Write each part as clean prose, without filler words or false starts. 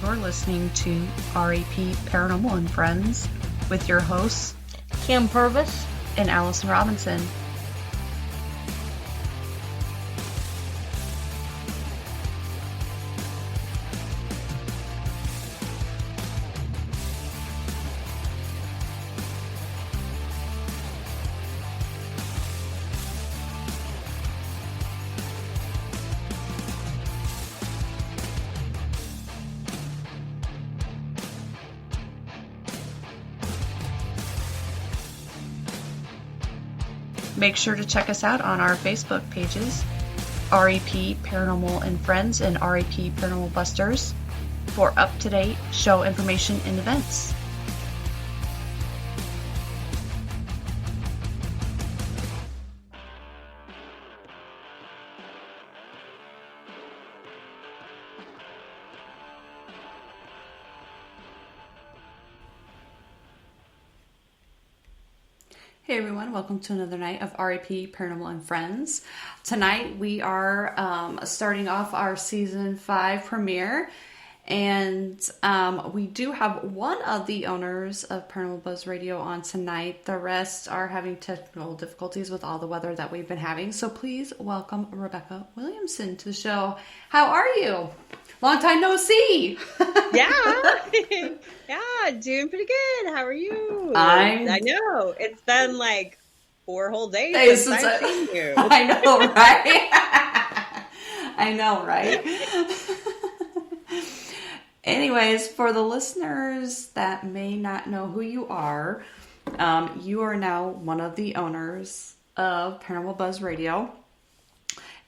You're listening to RAP Paranormal and Friends with your hosts, Cambre and Allison Robinson. Make sure to check us out on our Facebook pages, RAP Paranormal and Friends and RAP Paranormal Busters, for up-to-date show information and events. Hey everyone, welcome to another night of RAP Paranormal and Friends. Tonight we are starting off our season 5 premiere, and we do have one of the owners of Paranormal Buzz Radio on tonight. The rest are having technical difficulties with all the weather that we've been having, so please welcome Rebecca Williamson to the show. How are you? Long time no see. Yeah. Yeah, doing pretty good. How are you? I know. It's been like 4 whole days since I've seen you. I know, right? I know, right? Anyways, for the listeners that may not know who you are now one of the owners of Paranormal Buzz Radio.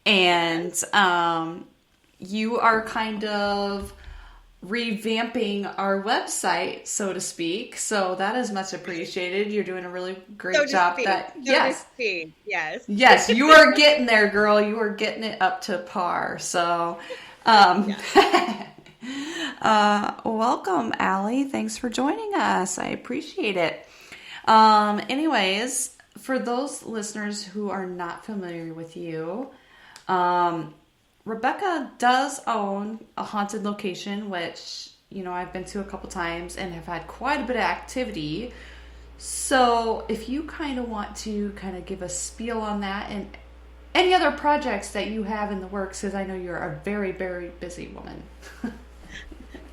And you are kind of revamping our website, so to speak. So that is much appreciated. You're doing a really great job. Yes, you are getting there, girl. You are getting it up to par. So, welcome, Allie. Thanks for joining us. I appreciate it. Anyways, for those listeners who are not familiar with you, Rebecca does own a haunted location, which, I've been to a couple times and have had quite a bit of activity. So if you kind of want to give a spiel on that and any other projects that you have in the works, because I know you're a very, very busy woman.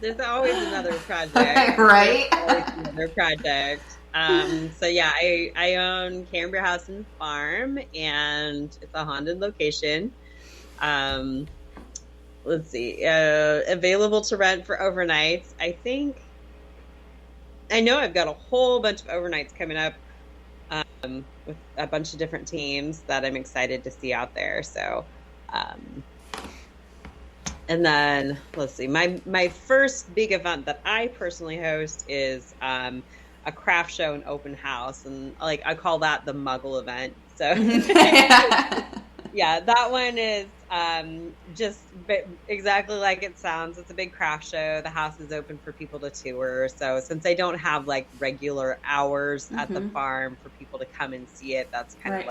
There's always another project. Right? There's always another project. I own Cambre House and Farm, and it's a haunted location. Let's see, available to rent for overnights. I know I've got a whole bunch of overnights coming up, with a bunch of different teams that I'm excited to see out there. So, and then let's see, my first big event that I personally host is, a craft show and open house. And I call that the Muggle event. So yeah, that one is just exactly like it sounds. It's a big craft show. The house is open for people to tour. So since I don't have regular hours at the farm for people to come and see it, that's kind of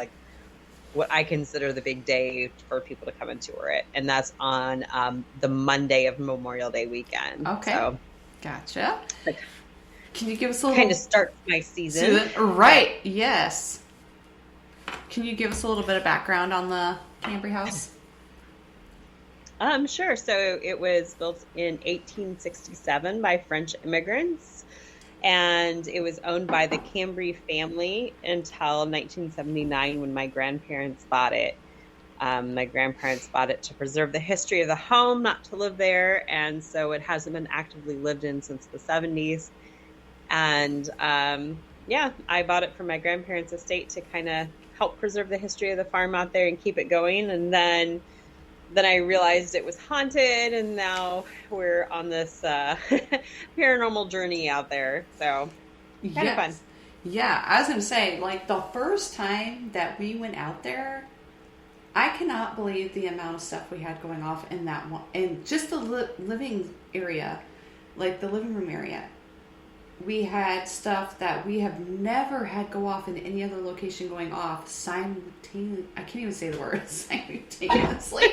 what I consider the big day for people to come and tour it. And that's on the Monday of Memorial Day weekend. Okay. So, gotcha. Can you give us a little... Kind of starts my season. Right. Yes. Can you give us a little bit of background on the Cambre House? Sure. So it was built in 1867 by French immigrants, and it was owned by the Cambre family until 1979 when my grandparents bought it. My grandparents bought it to preserve the history of the home, not to live there, and so it hasn't been actively lived in since the 70s. And I bought it from my grandparents' estate to kind of help preserve the history of the farm out there and keep it going. And then I realized it was haunted, and now we're on this paranormal journey out there. So kind of fun. Yeah, I was going to say, the first time that we went out there, I cannot believe the amount of stuff we had going off in that one, in just the living area, the living room area. we had stuff that we have never had go off in any other location going off simultaneously. I can't even say the word simultaneously.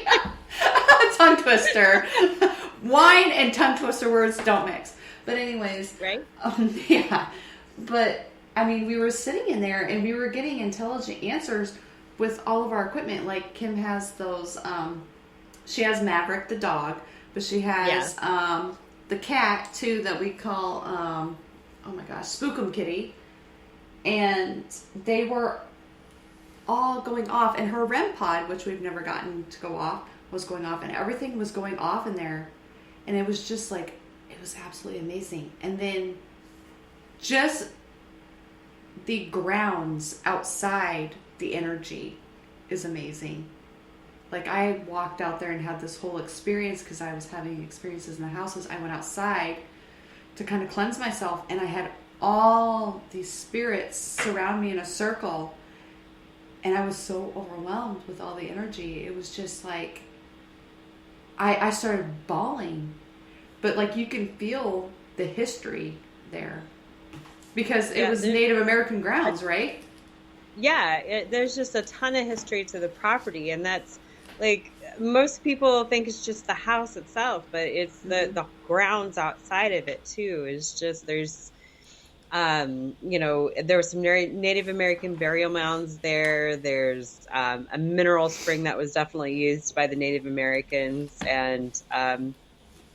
Tongue twister. Wine and tongue twister words don't mix. But anyways, right? Yeah. But I mean, we were sitting in there and we were getting intelligent answers with all of our equipment. Like Kim has those. She has Maverick the dog, but she has the cat too that we call. Oh my gosh, Spookum Kitty. And they were all going off. And her REM pod, which we've never gotten to go off, was going off. And everything was going off in there. And it was just like, it was absolutely amazing. And then just the grounds outside, the energy is amazing. Like I walked out there and had this whole experience because I was having experiences in the houses. I went outside to kind of cleanse myself, and I had all these spirits surround me in a circle, and I was so overwhelmed with all the energy. It was just like I started bawling, but like you can feel the history there because it was Native American grounds, right? Yeah, there's just a ton of history to the property, and that's like most people think it's just the house itself, but it's the grounds outside of it too. Is just there's there was some Native American burial mounds there. There's a mineral spring that was definitely used by the Native Americans, and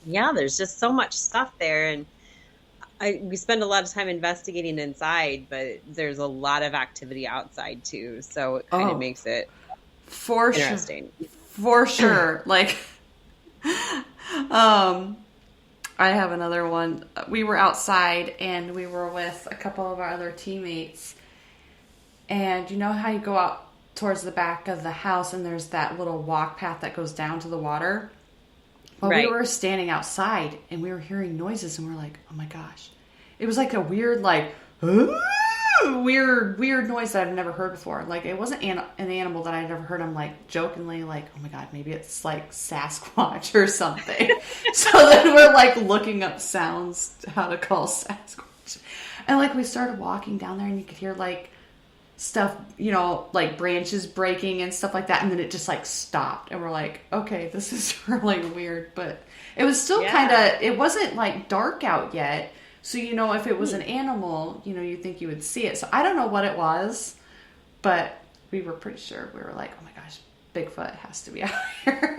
there's just so much stuff there. And we spend a lot of time investigating inside, but there's a lot of activity outside too. So it kind of makes it interesting. For sure. Like, I have another one. We were outside and we were with a couple of our other teammates. And you know how you go out towards the back of the house and there's that little walk path that goes down to the water? Well, we were standing outside and we were hearing noises and we're like, oh my gosh. It was like a weird, like, weird noise that I've never heard before. Like, it wasn't an animal that I'd never heard. I'm like jokingly like, oh my God, maybe it's like Sasquatch or something. So then we're like looking up sounds, how to call Sasquatch. And like we started walking down there and you could hear like stuff, like branches breaking and stuff like that. And then it just like stopped. And we're like, okay, this is really weird. But it was still kind of, it wasn't like dark out yet. So, if it was an animal, you think you would see it. So I don't know what it was, but we were pretty sure. We were like, oh my gosh, Bigfoot has to be out here.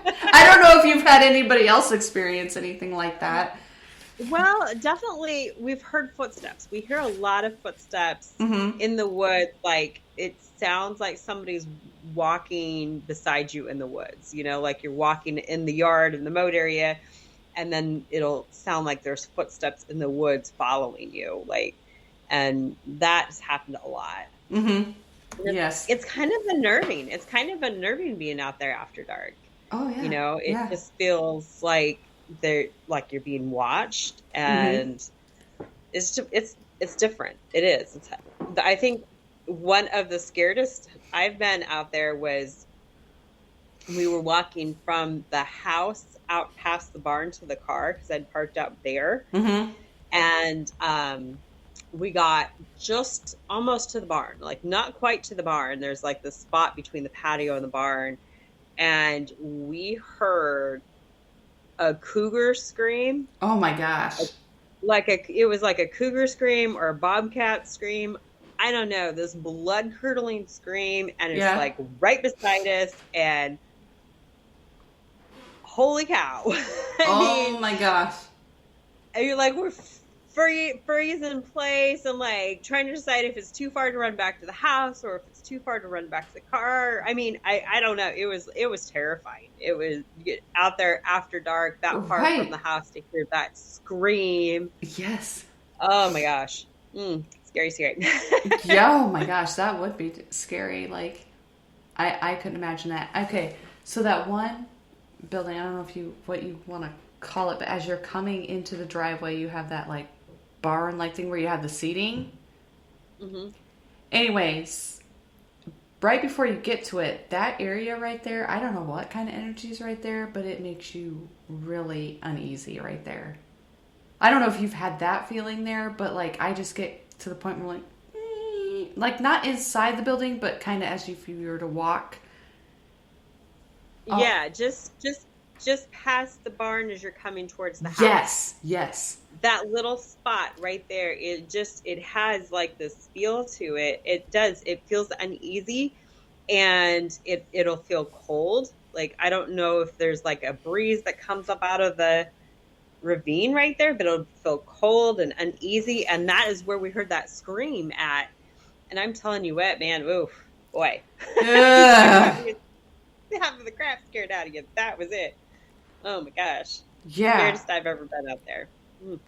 I don't know if you've had anybody else experience anything like that. Well, definitely we've heard footsteps. We hear a lot of footsteps in the woods. Like it sounds like somebody's walking beside you in the woods, like you're walking in the yard in the moat area. And then it'll sound like there's footsteps in the woods following you, and that has happened a lot. Mm-hmm. Yes, it's kind of unnerving. It's kind of unnerving being out there after dark. Oh yeah, it just feels like you're being watched, and it's different. It is. I think one of the scariest I've been out there was we were walking from the house out past the barn to the car because I'd parked out there. And we got just almost to the barn, like not quite to the barn. There's like the spot between the patio and the barn. And we heard a cougar scream. Oh my gosh. It was like a cougar scream or a bobcat scream. I don't know, this blood curdling scream. And it's like right beside us, and holy cow. I mean, my gosh. And you're like, we're freezing in place and like trying to decide if it's too far to run back to the house or if it's too far to run back to the car. I mean, I don't know. It was terrifying. It was, you get out there after dark, that far from the house to hear that scream. Yes. Oh my gosh. Scary. Yeah, oh my gosh, that would be scary. Like, I couldn't imagine that. Okay, so that one building, I don't know what you want to call it, but as you're coming into the driveway, you have that like barn like thing where you have the seating. Anyways, right before you get to it, that area right there, I don't know what kind of energy is right there, but it makes you really uneasy right there. I don't know if you've had that feeling there, but like I just get to the point where like not inside the building, but kind of as if you were to walk. Oh, Yeah, just past the barn as you're coming towards the house. yes, yes. That little spot right there, it has like this feel to it. It feels uneasy, and it'll feel cold. Like, I don't know if there's like a breeze that comes up out of the ravine right there, but it'll feel cold and uneasy. And that is where we heard that scream at. And I'm telling you what, man, oof, boy. Ugh. Having the crap scared out of you. That was it. Oh my gosh. Yeah. Weirdest I've ever been out there. Mm.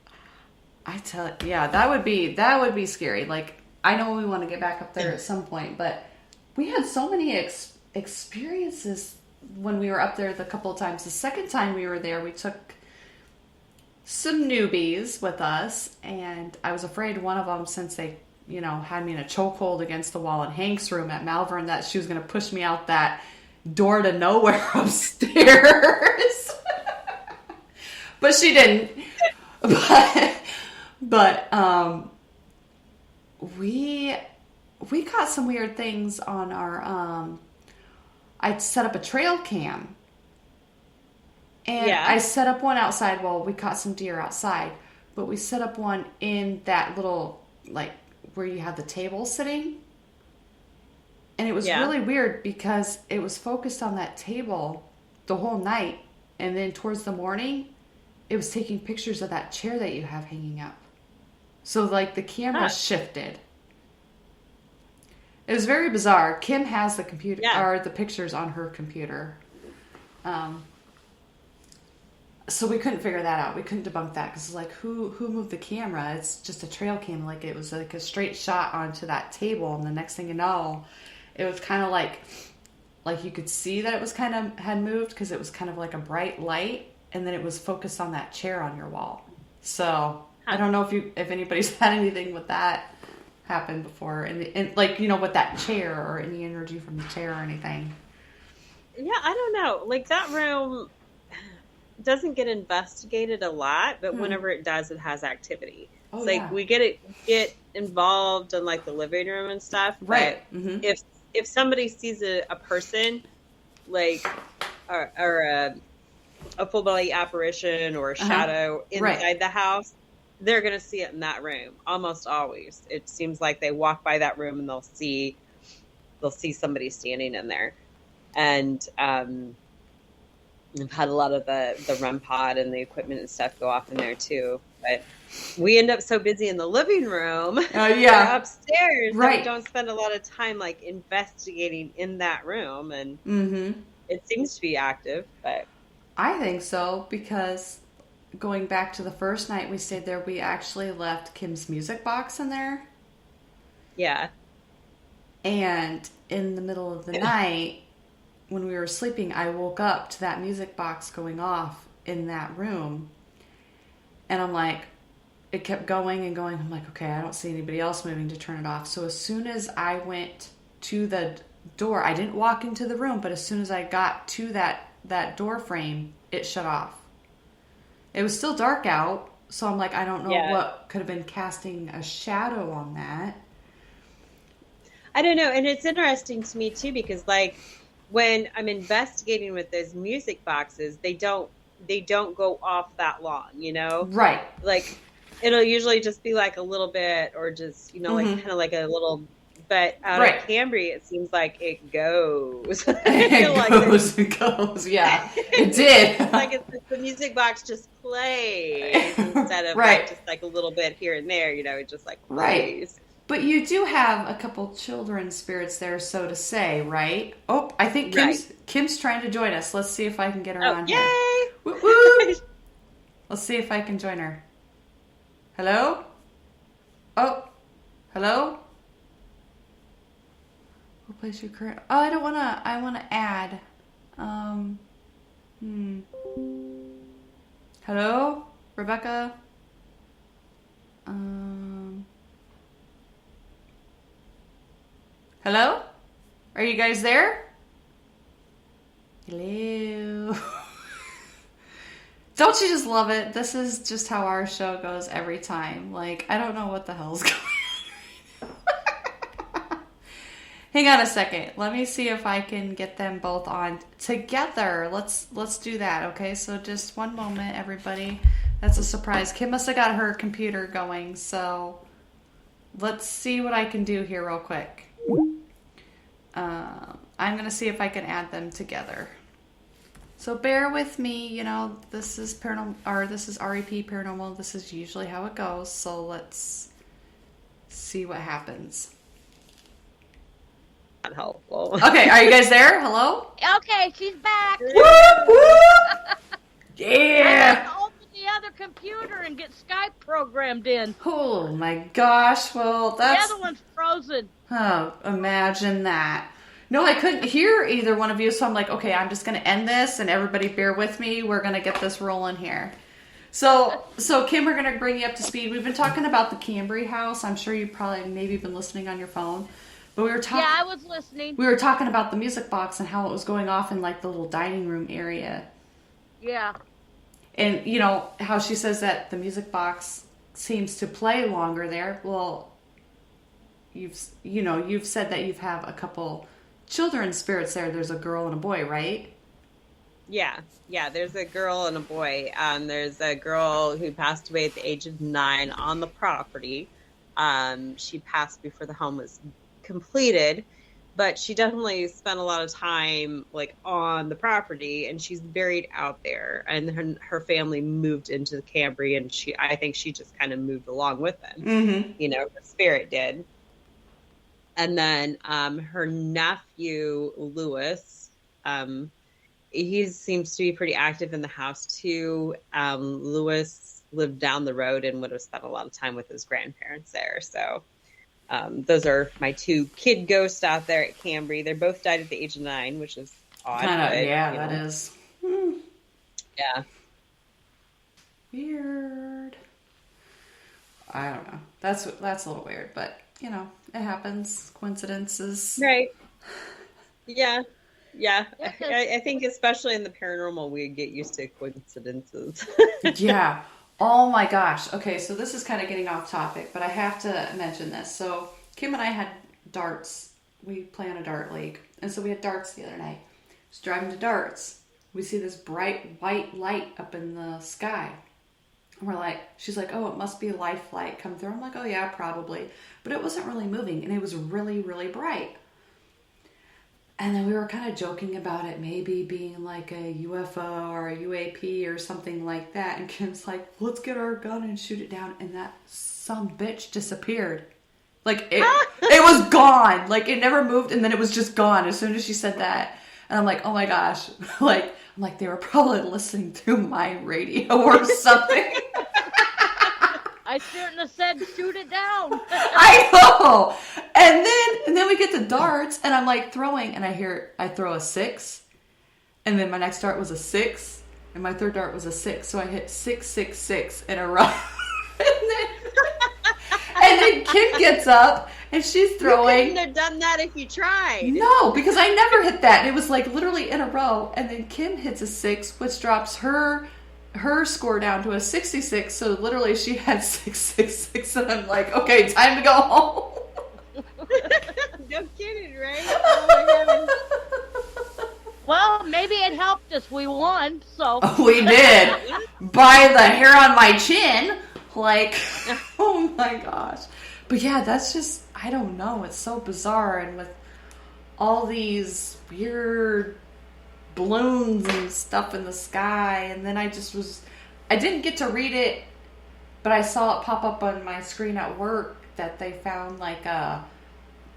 I tell it, yeah, that would be scary. Like, I know we want to get back up there at some point, but we had so many experiences when we were up there the couple of times. The second time we were there, we took some newbies with us, and I was afraid one of them, since they, had me in a chokehold against the wall in Hank's room at Malvern, that she was going to push me out that door to nowhere upstairs. But she didn't. But we caught some weird things on our I set up a trail cam. And Yeah. I set up one outside. Well, we caught some deer outside, but we set up one in that little, like, where you have the table sitting. And it was really weird because it was focused on that table the whole night. And then towards the morning, it was taking pictures of that chair that you have hanging up. So, like, the camera shifted. It was very bizarre. Kim has the computer or the pictures on her computer. So we couldn't figure that out. We couldn't debunk that because it's like, who moved the camera? It's just a trail cam. Like, it was like a straight shot onto that table, and the next thing you know, it was kind of like you could see that it was kind of had moved because it was kind of like a bright light, and then it was focused on that chair on your wall. So I don't know if anybody's had anything with that happen before, and like, with that chair or any energy from the chair or anything. Yeah, I don't know. Like, that room doesn't get investigated a lot, but whenever it does, it has activity. Oh, it's like we get involved in like the living room and stuff. Right. But Mm-hmm. if somebody sees a person, like, or a full body apparition or a shadow inside the house, they're going to see it in that room almost always. It seems like they walk by that room and they'll see somebody standing in there. And I've had a lot of the REM pod and the equipment and stuff go off in there too. But we end up so busy in the living room, upstairs, that we don't spend a lot of time like investigating in that room. And it seems to be active, but I think so, because going back to the first night we stayed there, we actually left Kim's music box in there. Yeah. And in the middle of the night, when we were sleeping, I woke up to that music box going off in that room. And I'm like, it kept going and going. I'm like, okay, I don't see anybody else moving to turn it off. So as soon as I went to the door, I didn't walk into the room, but as soon as I got to that door frame, it shut off. It was still dark out, so I'm like, I don't know what could have been casting a shadow on that. I don't know. And it's interesting to me too, because like when I'm investigating with those music boxes, they don't go off that long, Right. Like, it'll usually just be like a little bit, or just, like kind of like a little, but out of Cambre, it seems like it goes. It goes. Yeah, it did. It's like the music box just plays instead of like just like a little bit here and there, it just like plays. Right. But you do have a couple children spirits there, so to say, right? Oh, I think Kim's trying to join us. Let's see if I can get her on here. Yay! Woo woo! Let's see if I can join her. Hello? Oh, hello? Replace your current... Oh, I don't want to... I want to add. Hello? Rebecca? Hello? Are you guys there? Hello? Don't you just love it? This is just how our show goes every time. Like, I don't know what the hell's going on. Hang on a second. Let me see if I can get them both on together. Let's do that, okay? So just one moment, everybody. That's a surprise. Kim must have got her computer going, so let's see what I can do here real quick. I'm going to see if I can add them together. So bear with me, you know, this is paranormal, or this is REP Paranormal. This is usually how it goes. So let's see what happens. Not helpful. Okay, are you guys there? Hello? Okay, she's back. Whoop, whoop. Yeah. I have to open the other computer and get Skype programmed in. Oh my gosh. Well, that's... The other one's frozen. Oh, imagine that. No, I couldn't hear either one of you, so I'm like, okay, I'm just going to end this, and everybody bear with me. We're going to get this rolling here. So Kim, we're going to bring you up to speed. We've been talking about the Cambre house. I'm sure you probably maybe been listening on your phone. But we were talking. Yeah, I was listening. We were talking about the music box and how it was going off in like the little dining room area. Yeah. And you know how she says that the music box seems to play longer there. Well, you've said that you've have a couple children's spirits there. There's a girl and a boy, right? Yeah. There's a girl and a boy. There's a girl who passed away at the age of 9 on the property. She passed before the home was completed, but she definitely spent a lot of time like on the property, and she's buried out there. And her family moved into the Cambre, and I think she just kind of moved along with them. Mm-hmm. You know, the spirit did. And then her nephew, Lewis, he seems to be pretty active in the house too. Lewis lived down the road and would have spent a lot of time with his grandparents there. So those are my 2 kid ghosts out there at Cambre. They both died at the age of 9, which is odd. That is. Yeah. Weird. I don't know. That's a little weird, but you know, it happens. Coincidences. Right. Yeah. I think especially in the paranormal, we get used to coincidences. Yeah. Oh my gosh. Okay, so this is kind of getting off topic, but I have to mention this. So Kim and I had darts. We play on a dart league. And so we had darts the other night. Just driving to darts. We see this bright white light up in the sky. And we're like, she's like, oh, it must be a life light come through. I'm like, oh yeah, probably. But it wasn't really moving, and it was really, really bright. And then we were kind of joking about it maybe being like a UFO or a UAP or something like that. And Kim's like, let's get our gun and shoot it down. And that some bitch disappeared. Like, it was gone. Like, it never moved, and then it was just gone as soon as she said that. And I'm like, oh my gosh. I'm like, they were probably listening to my radio or something. I shouldn't have said shoot it down. I know. And then we get to darts, and I'm like throwing, and I throw a 6, and then my next dart was a 6, and my third dart was a 6. So I hit 6, 6, 6 in a row. and then Kim gets up, and she's throwing. You couldn't have done that if you tried. No, because I never hit that. And it was like literally in a row, and then Kim hits a 6, which drops her score down to a 66. So literally she had 666, and I'm like, okay, time to go home. No kidding, right? Oh my goodness. Well, maybe it helped us. We won, so. We did. By the hair on my chin. Like, oh my gosh. But yeah, that's just, I don't know. It's so bizarre. And with all these weird balloons and stuff in the sky. And then I didn't get to read it, but I saw it pop up on my screen at work that they found like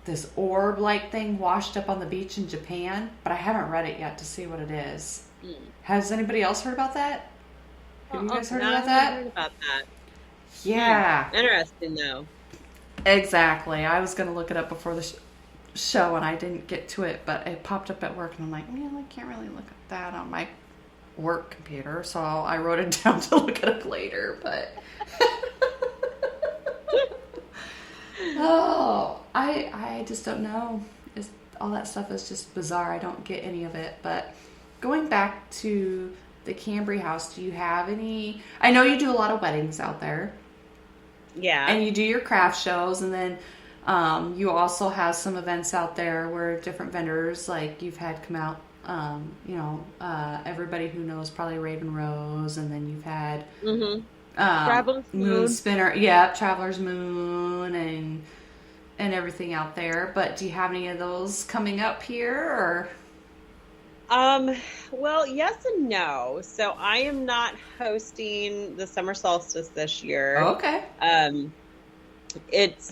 this orb-like thing washed up on the beach in Japan. But I haven't read it yet to see what it is. Has anybody else heard about that? Have you guys heard about that? I heard about that. Yeah. Interesting, though. Exactly. I was going to look it up before the show, and I didn't get to it, but it popped up at work, and I'm like, man, I can't really look at that on my work computer, so I wrote it down to look it up later, but... Oh, I just don't know. All that stuff is just bizarre. I don't get any of it, but going back to the Cambre house, do you have any? I know you do a lot of weddings out there. Yeah. And you do your craft shows, and then you also have some events out there where different vendors, like you've had come out, everybody who knows probably Raven Rose, and then you've had Traveler's Moon Spinner, Traveler's Moon, and everything out there. But do you have any of those coming up here, or? Well, yes and no. So I am not hosting the summer solstice this year. Okay.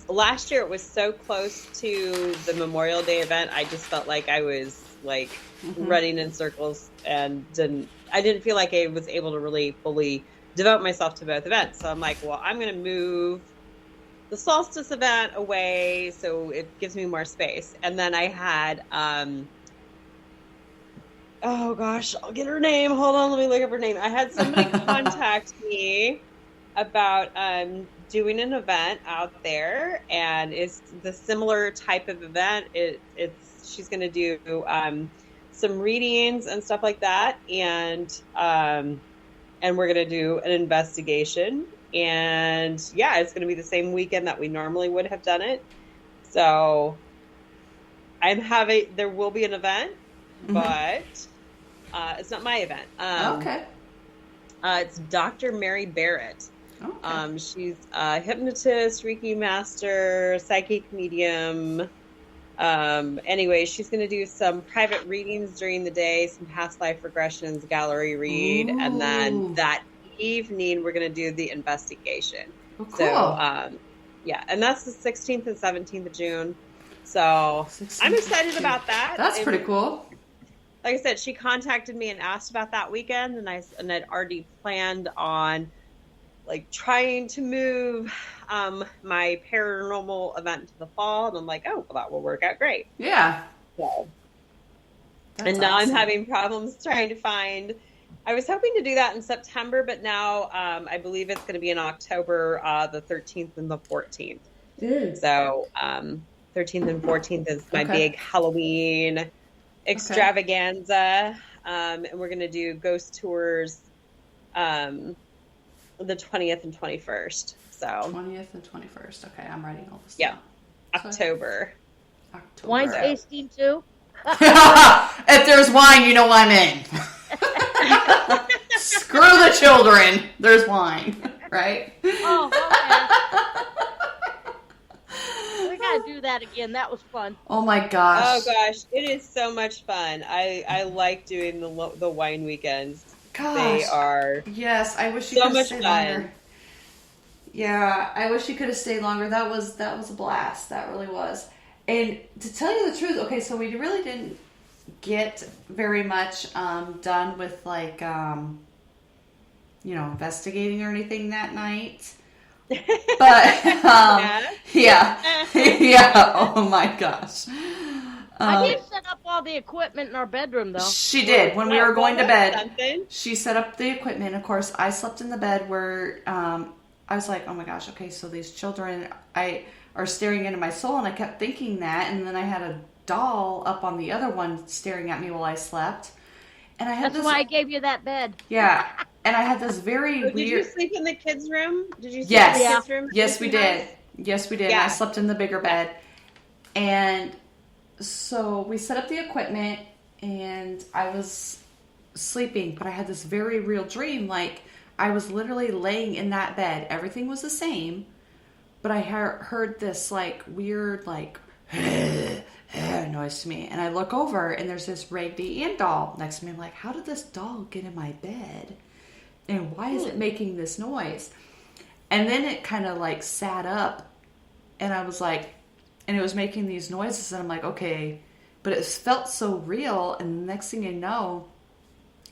Last year it was so close to the Memorial Day event. I just felt like I was like running in circles and I didn't feel like I was able to really fully devote myself to both events. So I'm like, well, I'm going to move the solstice event away so it gives me more space. And then I had, oh gosh, I'll get her name. Hold on, let me look up her name. I had somebody contact me about doing an event out there, and it's the similar type of event. She's going to do some readings and stuff like that, and we're going to do an investigation. And yeah, it's going to be the same weekend that we normally would have done it. So there will be an event, but it's not my event. Okay. It's Dr. Mary Barrett. Okay. She's a hypnotist, Reiki master, psychic medium. Anyway, she's going to do some private readings during the day, some past life regressions, gallery read, and then that evening we're going to do the investigation. Oh, cool. So, and that's the 16th and 17th of June. So I'm excited about that. That's pretty cool. Like I said, she contacted me and asked about that weekend, and I'd already planned on like trying to move my paranormal event to the fall, and I'm like, oh, well, that will work out great. Yeah. So, and now I'm having problems trying to find. I was hoping to do that in September, but now I believe it's going to be in October, the 13th and the 14th. So 13th and 14th is my big Halloween extravaganza, and we're going to do ghost tours the 20th and 21st. So 20th and 21st. Okay, I'm writing all this down. October. Wine tasting too? If there's wine, you know I'm in. Screw the children. There's wine, right? Oh, okay. We gotta do that again. That was fun. Oh my gosh. Oh gosh, it is so much fun. I like doing the wine weekends. Gosh. They are. Yes, I wish you could have stayed longer. Yeah, I wish you could have stayed longer. That was a blast. That really was. And to tell you the truth, okay, so we really didn't get very much done with like investigating or anything that night. But yeah. Oh my gosh. I did set up all the equipment in our bedroom, though. She did. When we were going to bed, she set up the equipment. Of course, I slept in the bed where I was like, oh my gosh, okay, so these children are staring into my soul, and I kept thinking that, and then I had a doll up on the other one staring at me while I slept. And I had That's why I gave you that bed. Yeah. And I had this very weird... Did you sleep in the kids' room? Did you sleep in the kids' room? Yes, we did. Yes, we did. Yeah. I slept in the bigger bed. And so we set up the equipment, and I was sleeping, but I had this very real dream. Like, I was literally laying in that bed. Everything was the same, but I heard this, like, weird, like, noise to me. And I look over, and there's this Raggedy Ann doll next to me. I'm like, how did this doll get in my bed? And why is it making this noise? And then it kind of, like, sat up, and I was like, and it was making these noises, and I'm like, okay, but it felt so real, and the next thing I know,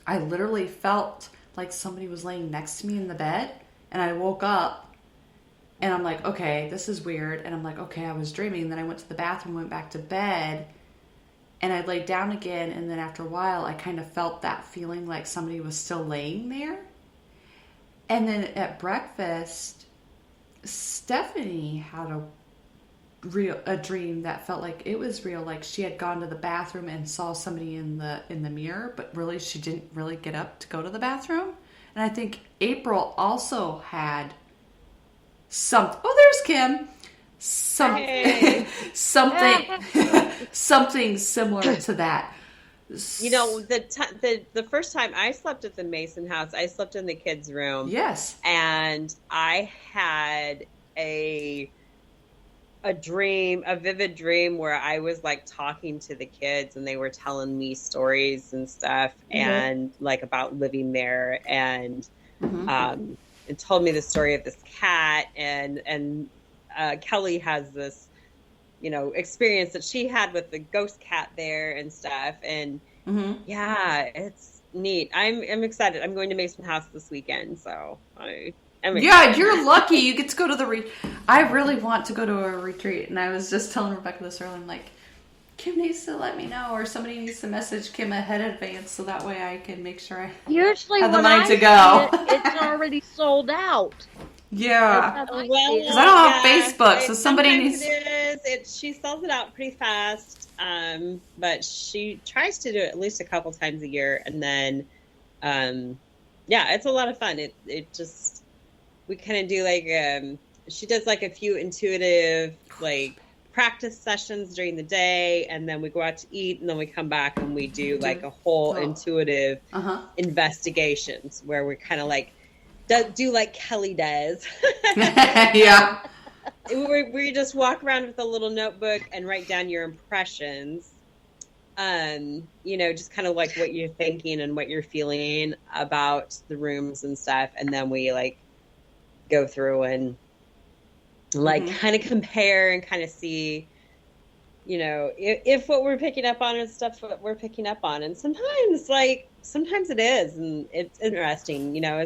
I literally felt like somebody was laying next to me in the bed, and I woke up, and I'm like, okay, this is weird, and I'm like, okay, I was dreaming, and then I went to the bathroom, went back to bed, and I laid down again, and then after a while, I kind of felt that feeling like somebody was still laying there, and then at breakfast, Stephanie had a a dream that felt like it was real. Like she had gone to the bathroom and saw somebody in the mirror, but really she didn't really get up to go to the bathroom. And I think April also had something. Oh, there's Kim. Hey. Something similar to that. You know, the first time I slept at the Mason house, I slept in the kids' room. Yes. And I had a dream, a vivid dream where I was like talking to the kids and they were telling me stories and stuff and like about living there, and it told me the story of this cat, and Kelly has this, you know, experience that she had with the ghost cat there and stuff. And yeah, it's neat. I'm excited. I'm going to Mason House this weekend, so yeah, you're lucky. You get to go to the I really want to go to a retreat, and I was just telling Rebecca this earlier. I'm like, Kim needs to let me know, or somebody needs to message Kim ahead in advance, so that way I can make sure I Usually have the when money I to go. it's already sold out. Yeah, well, because I don't have Facebook, so somebody needs. She sells it out pretty fast, but she tries to do it at least a couple times a year, and then, yeah, it's a lot of fun. It just, we kind of do like, she does like a few intuitive like practice sessions during the day, and then we go out to eat, and then we come back and we do like a whole intuitive investigations where we kind of like do like Kelly does. Yeah. We just walk around with a little notebook and write down your impressions. You know, just kind of like what you're thinking and what you're feeling about the rooms and stuff. And then we like go through and like kind of compare and kind of see, you know, if what we're picking up on is stuff what we're picking up on. And sometimes it is, and it's interesting, you know,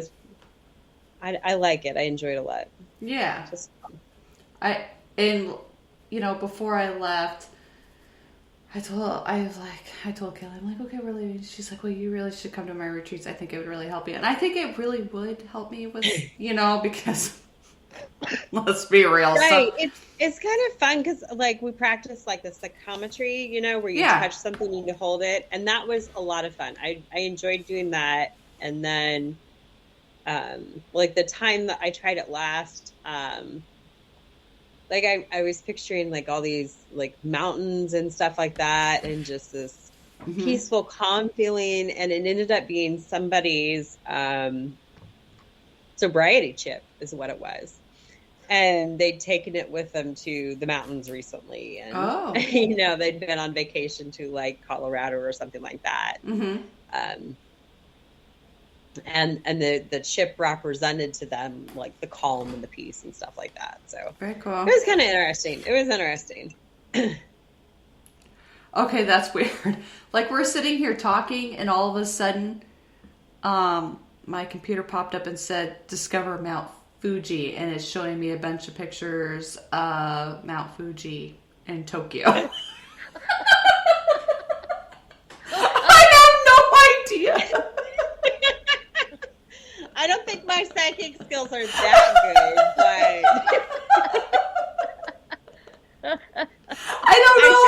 I like it. I enjoy it a lot. Yeah. Just fun. And you know, before I left, I told Kelly, I'm like, okay, really? She's like, well, you really should come to my retreats. I think it would really help you. And I think it really would help me with, you know, because let's be real. Right. It's kind of fun because like we practice like the psychometry, you know, where you touch something and you hold it. And that was a lot of fun. I enjoyed doing that. And then, like the time that I tried it last, like I was picturing like all these like mountains and stuff like that, and just this peaceful, calm feeling. And it ended up being somebody's sobriety chip is what it was. And they'd taken it with them to the mountains recently. And, you know, they'd been on vacation to like Colorado or something like that. And the chip represented to them like the calm and the peace and stuff like that. So very cool. It was kind of interesting. It was interesting. Okay, that's weird. Like we're sitting here talking, and all of a sudden, my computer popped up and said, "Discover Mount Fuji," and it's showing me a bunch of pictures of Mount Fuji in Tokyo. I have no idea. I don't think my psychic skills are that good, but I don't know.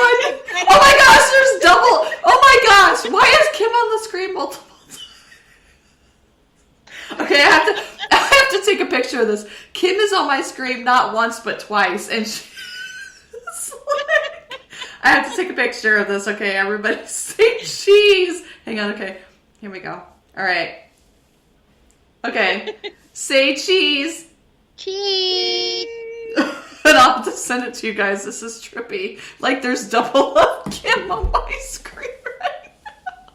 Oh my gosh, there's double. Oh my gosh, why is Kim on the screen multiple times? Okay, I have to take a picture of this. Kim is on my screen not once but twice, and I have to take a picture of this. Okay, everybody, say cheese. Hang on. Okay, here we go. All right. Okay, say cheese. Cheese. And I'll have to send it to you guys. This is trippy. Like there's double of Kim on my screen right now.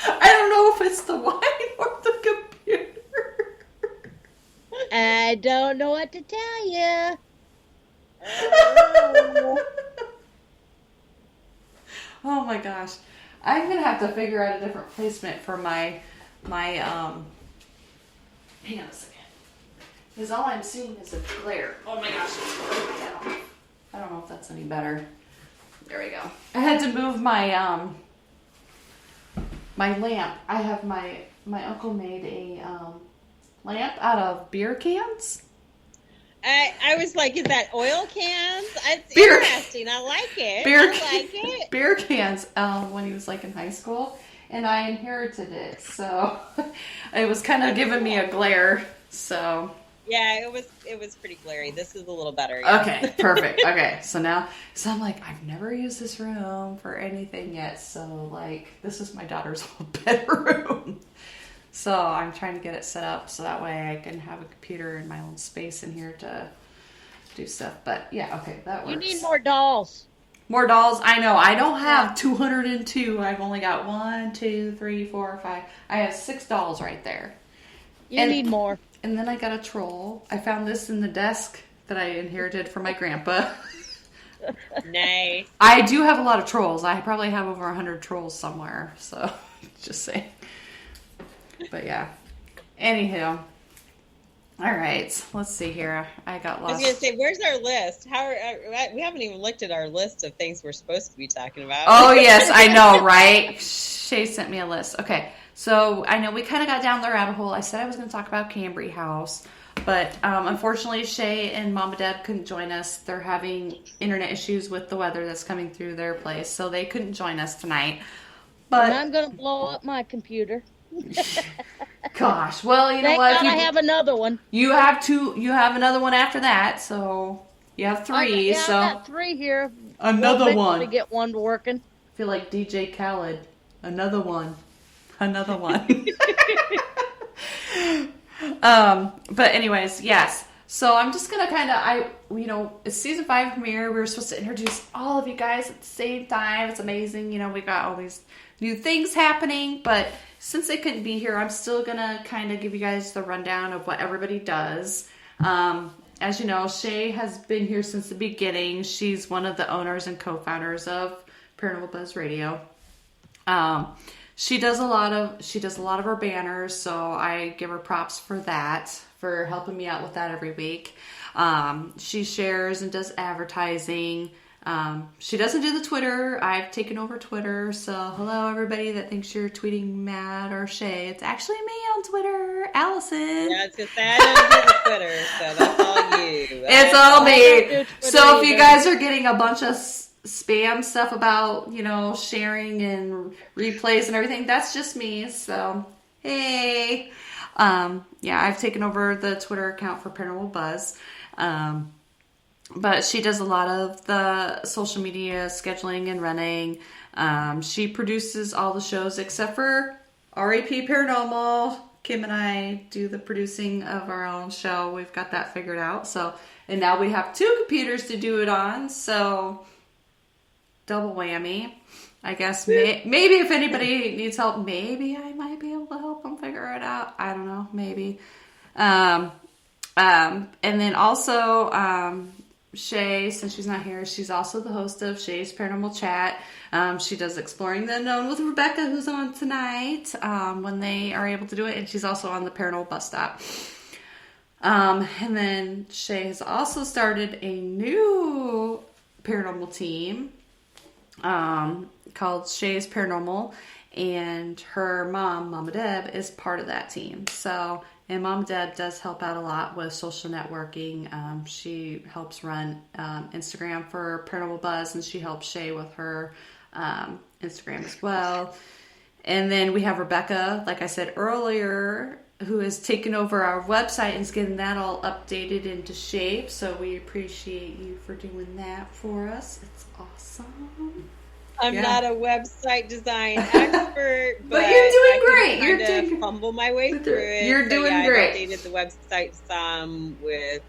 I don't know if it's the wine or the computer. I don't know what to tell you. Oh my gosh. I'm going to have to figure out a different placement for my hang on a second. Because all I'm seeing is a glare. Oh my gosh. I don't know if that's any better. There we go. I had to move my my lamp. I have my uncle made a lamp out of beer cans. I was like, is that oil cans? It's Beer. interesting. I like it. Beer cans when he was like in high school, and I inherited it, so it was kind of giving me a glare. So yeah, it was pretty glary. This is a little better. Yeah. Okay, perfect. Okay, so I'm like, I've never used this room for anything yet, so like this is my daughter's bedroom. So I'm trying to get it set up so that way I can have a computer and my own space in here to do stuff. But yeah, okay, that works. You need more dolls. More dolls? I know. I don't have 202. I've only got 1, 2, 3, 4, 5. I have 6 dolls right there. You need more. And then I got a troll. I found this in the desk that I inherited from my grandpa. Nice. I do have a lot of trolls. I probably have over 100 trolls somewhere. So, just saying. But yeah. Anywho. All right. Let's see here. I got lost. I was going to say, where's our list? We haven't even looked at our list of things we're supposed to be talking about. Oh, yes. I know, right? Shay sent me a list. Okay. So I know we kind of got down the rabbit hole. I said I was going to talk about Cambre House. But unfortunately, Shay and Mama Deb couldn't join us. They're having internet issues with the weather that's coming through their place. So they couldn't join us tonight. But And I'm going to blow up my computer. Gosh, well, you know Thank what? God I have another one. You have two. You have another one after that, so you have 3. So I got 3 here. another We'll one. to get one working. I feel like DJ Khaled. Another one. Another one. But anyways, yes. So I'm just gonna kind of, it's season 5 premiere. We were supposed to introduce all of you guys at the same time. It's amazing. We got all these new things happening, but since they couldn't be here, I'm still gonna kind of give you guys the rundown of what everybody does. As you know, Shay has been here since the beginning. She's one of the owners and co-founders of Paranormal Buzz Radio. She does a lot of our banners, so I give her props for that, for helping me out with that every week. She shares and does advertising. She doesn't do the Twitter. I've taken over Twitter, so hello everybody that thinks you're tweeting Matt or Shay. It's actually me on Twitter, Allison. Yeah, it's just I don't do the Twitter, so that's all you. It's all me. So if you guys are getting a bunch of spam stuff about, sharing and replays and everything, that's just me. So, hey. I've taken over the Twitter account for Paranormal Buzz. But she does a lot of the social media scheduling and running. She produces all the shows except for RAP Paranormal. Kim and I do the producing of our own show. We've got that figured out. So, and now we have 2 computers to do it on. So, double whammy. I guess maybe if anybody needs help, maybe I might be able to help them figure it out. I don't know. Maybe. And then also, Shay, since she's not here, she's also the host of Shay's Paranormal Chat. She does Exploring the Unknown with Rebecca, who's on tonight, when they are able to do it. And she's also on the Paranormal Bus Stop. And then Shay has also started a new paranormal team called Shay's Paranormal. And her mom, Mama Deb, is part of that team. So... And Mom Deb does help out a lot with social networking. She helps run Instagram for Paranormal Buzz, and she helps Shay with her Instagram as well. And then we have Rebecca, like I said earlier, who has taken over our website and is getting that all updated into shape. So we appreciate you for doing that for us. It's awesome. I'm not a website design expert, but you're doing great. You're doing fumble my way through it. You're doing great. I updated the website some with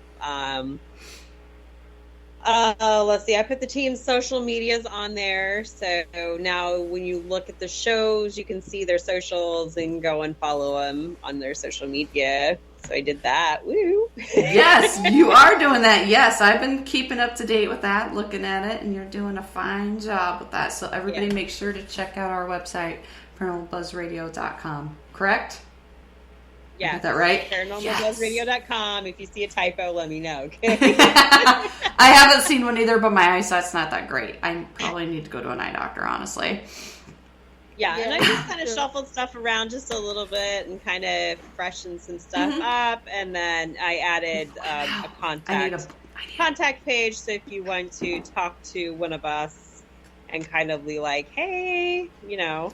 let's see. I put the team's social medias on there, so now when you look at the shows, you can see their socials and go and follow them on their social media. So I did that. Woo! Yes, you are doing that. Yes, I've been keeping up to date with that, looking at it, and you're doing a fine job with that. So everybody make sure to check out our website, paranormalbuzzradio.com. Correct? Yeah. Is that right? Paranormalbuzzradio.com. If you see a typo, let me know. Okay? I haven't seen one either, but my eyesight's not that great. I probably need to go to an eye doctor, honestly. Yeah, and I just kind of shuffled stuff around just a little bit and kind of freshened some stuff up, and then I added a contact page. So if you want to talk to one of us and kind of be like, hey, you know,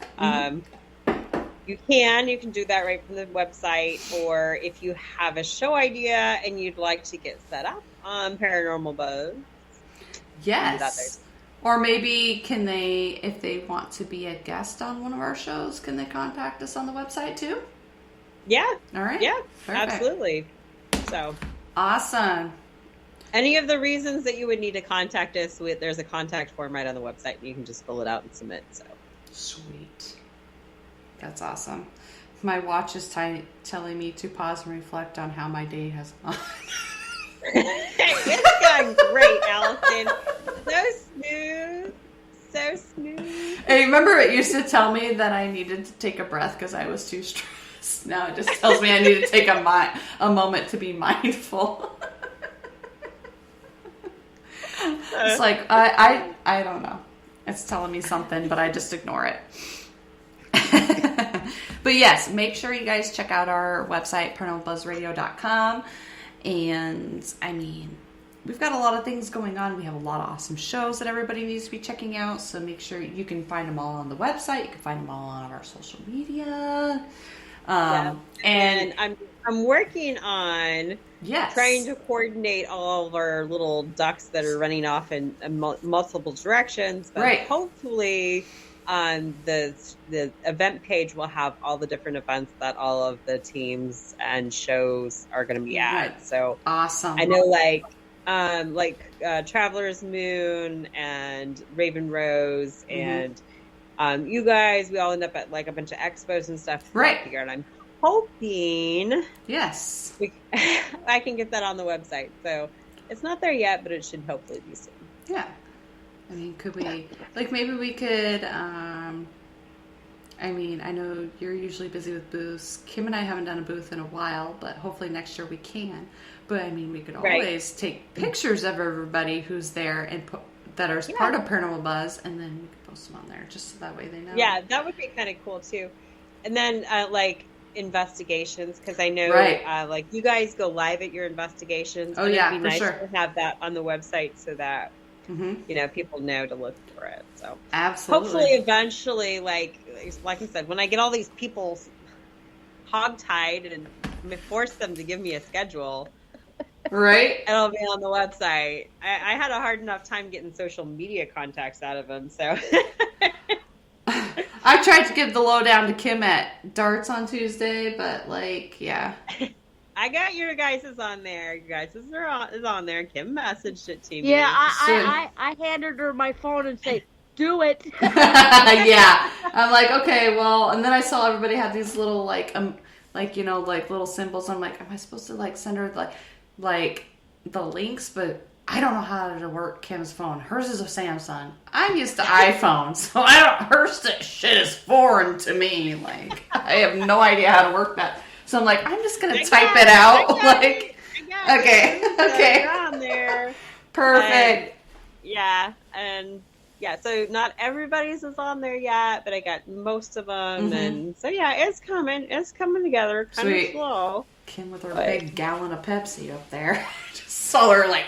you can do that right from the website, or if you have a show idea and you'd like to get set up on Paranormal Buzz. Yes. Or maybe if they want to be a guest on one of our shows, can they contact us on the website too? Yeah. All right. Yeah, perfect. Absolutely. So. Awesome. Any of the reasons that you would need to contact us with, there's a contact form right on the website, and you can just fill it out and submit. So. Sweet. That's awesome. My watch is telling me to pause and reflect on how my day has gone. It's gone great, Allison. So smooth. Hey, remember it used to tell me that I needed to take a breath because I was too stressed. Now it just tells me I need to take a moment to be mindful. It's like, I don't know. It's telling me something, but I just ignore it. But yes, make sure you guys check out our website, paranormalbuzzradio.com. And I mean, we've got a lot of things going on. We have a lot of awesome shows that everybody needs to be checking out. So make sure you can find them all on the website. You can find them all on our social media. And I'm working on trying to coordinate all of our little ducks that are running off in multiple directions. But hopefully the event page will have all the different events that all of the teams and shows are going to be at. So awesome. I know like Traveler's Moon and Raven Rose and you guys, we all end up at like a bunch of expos and stuff. Right. Here, and I'm hoping I can get that on the website. So it's not there yet, but it should hopefully be soon. Yeah. I mean, could we, like, maybe we could, I mean, I know you're usually busy with booths. Kim and I haven't done a booth in a while, but hopefully next year we can. But, I mean, we could always take pictures of everybody who's there and that are part of Paranormal Buzz, and then we could post them on there just so that way they know. Yeah, that would be kind of cool, too. And then, like, investigations, because I know, like, you guys go live at your investigations. Oh, yeah, it'd be nice to have that on the website so that you know, people know to look for it. So absolutely, hopefully, eventually, like I said, when I get all these people hogtied and force them to give me a schedule, it'll be on the website. I had a hard enough time getting social media contacts out of them, so. I tried to give the lowdown to Kim at Darts on Tuesday, but I got your guys' on there. You guys is on there. Kim messaged it to me. Yeah, I handed her my phone and said, do it. Yeah. I'm like, okay, well, and then I saw everybody have these little, like, you know, like little symbols. I'm like, am I supposed to, like, send her, like the links? But I don't know how to work Kim's phone. Hers is a Samsung. I'm used to iPhone, so her shit is foreign to me. Like, I have no idea how to work that. So I'm like, I'm just going to type it out. Like, okay. On there. Perfect. So not everybody's is on there yet, but I got most of them. And so, it's coming. It's coming together kind of slow. Kim with her big gallon of Pepsi up there. Just saw her like,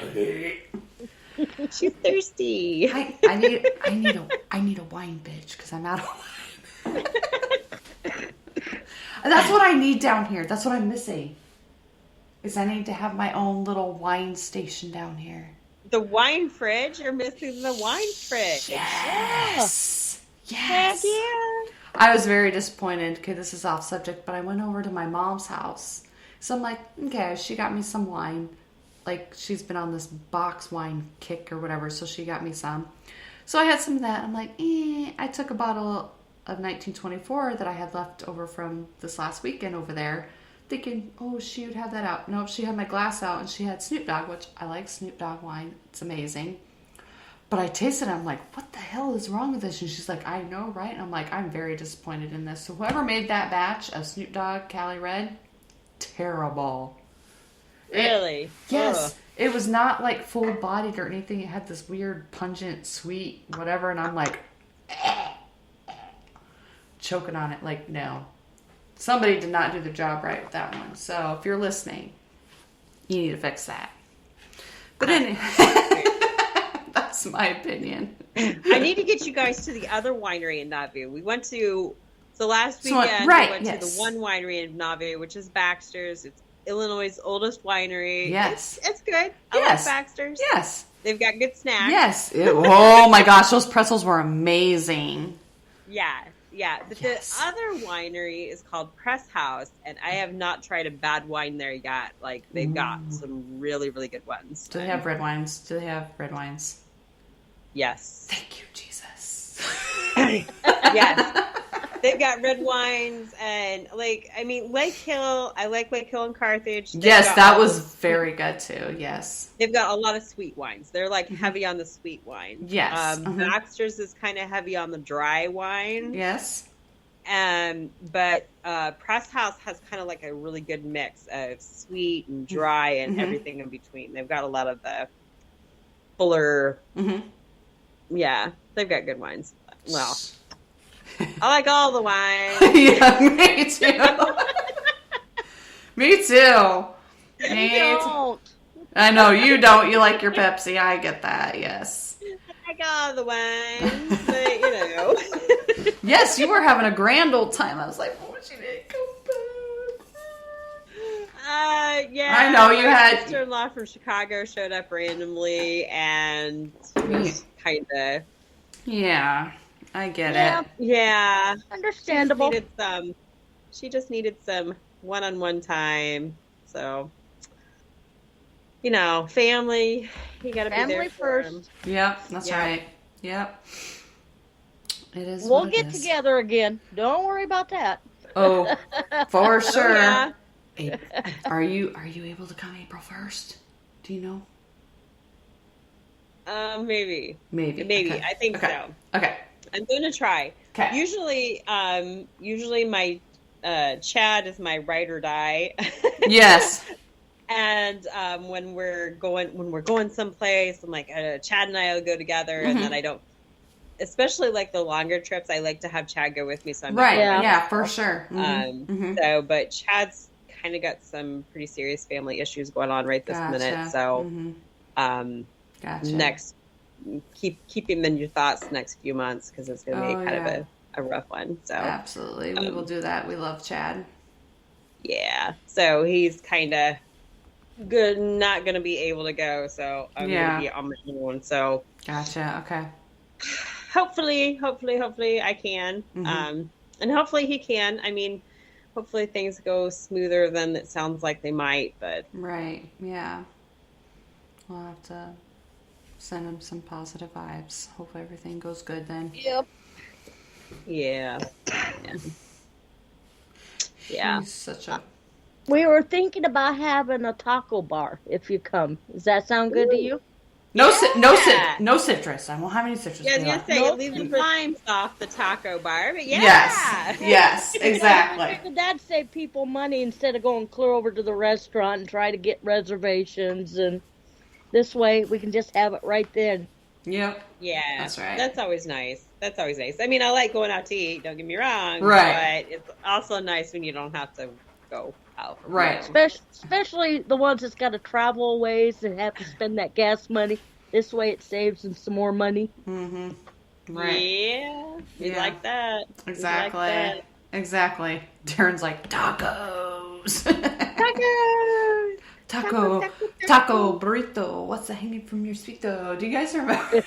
she's thirsty. I need a wine, bitch, because I'm out of wine. That's what I need down here. That's what I'm missing. Is I need to have my own little wine station down here. The wine fridge? You're missing the wine fridge. Yes. Yeah. Yes. Yeah. I was very disappointed. Okay, this is off subject, but I went over to my mom's house. So I'm like, okay, she got me some wine. Like, she's been on this box wine kick or whatever, so she got me some. So I had some of that. I'm like, I took a bottle of 1924 that I had left over from this last weekend over there, thinking, she would have that out. No, she had my glass out, and she had Snoop Dogg, which I like Snoop Dogg wine. It's amazing. But I tasted it, I'm like, what the hell is wrong with this? And she's like, I know, right? And I'm like, I'm very disappointed in this. So whoever made that batch of Snoop Dogg Cali Red, terrible. Really? Yes. Ugh. It was not like full-bodied or anything. It had this weird, pungent, sweet, whatever, and I'm like, choking on it. Like, no. Somebody did not do the job right with that one. So if you're listening, you need to fix that. But anyway, that's my opinion. I need to get you guys to the other winery in Nauvoo. We went to, so last weekend, right, we went to the one winery in Nauvoo, which is Baxter's. It's Illinois' oldest winery. Yes. It's good. I like Baxter's. Yes. They've got good snacks. Yes. Oh my gosh, those pretzels were amazing. Yeah. But the other winery is called Press House, and I have not tried a bad wine there yet. Like, they've got some really, really good ones. Do they have red wines? Yes. Thank you, Jesus. Yes. They've got red wines, and Lake Hill. I like Lake Hill and Carthage. Yes, that was very good too. Yes. They've got a lot of sweet wines. They're like heavy on the sweet wine. Yes. Baxter's is kind of heavy on the dry wine. Yes. But Press House has kind of like a really good mix of sweet and dry and everything in between. They've got a lot of the fuller. Yeah, they've got good wines. Well, I like all the wines. Yeah, me too. Me too. Don't. I know you don't. You like your Pepsi. I get that. Yes. I like all the wines, but you know. Yes, you were having a grand old time. I was like, "Oh, she didn't come back." Yeah. I know you my had sister-in-law from Chicago showed up randomly, and was kind of. Yeah, I get it. Yeah, Understandable. She just needed some one-on-one time. So, you know, family. You got to be there Family for first. them. Yep, that's right. Yep. It is. We'll get together again. Don't worry about that. Oh, for sure. Oh, yeah. Are you able to come April 1st? Do you know? Maybe. Okay. I think so. Okay. I'm gonna try. Okay. Usually my Chad is my ride or die. Yes. And when we're going someplace, I'm like Chad and I will go together, and then I don't. Especially like the longer trips, I like to have Chad go with me. So I'm right. Yeah, for sure. So, but Chad's kind of got some pretty serious family issues going on right this minute. So, gotcha. keep him in your thoughts next few months, because it's going to be kind of a rough one. So absolutely, we will do that. We love Chad. Yeah. So he's kind of not going to be able to go. So I'm going to be on my own. So gotcha. Okay. Hopefully I can. And hopefully he can. I mean, hopefully things go smoother than it sounds like they might, but. Right. Yeah. We'll have to send him some positive vibes. Hopefully everything goes good then. Yep. Yeah. Yeah. He's such a. We were thinking about having a taco bar if you come. Does that sound good to you? No citrus. I won't have any citrus. Yeah, I was gonna say leave the limes off the taco bar, but Yes, exactly. I figured that'd save people money instead of going clear over to the restaurant and try to get reservations, and this way we can just have it right then. Yep. Yeah, that's right. That's always nice. I mean, I like going out to eat. Don't get me wrong. Right. But it's also nice when you don't have to go out. Right. Especially the ones that's got to travel ways and have to spend that gas money. This way it saves them some more money. Mm-hmm. Right. Yeah. You like that. Exactly. Like that. Exactly. Darren's like, tacos. Tacos. Taco burrito. What's the hanging from your sweeto? Do you guys remember?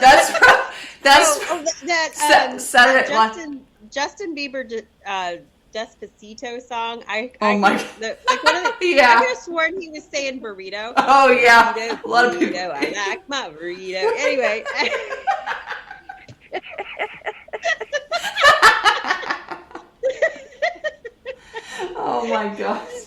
That's Saturday. Justin Bieber Despacito song. I one of the, yeah. I could have sworn he was saying burrito. Oh yeah, burrito, a lot of people. I like my burrito. Anyway. Oh my gosh.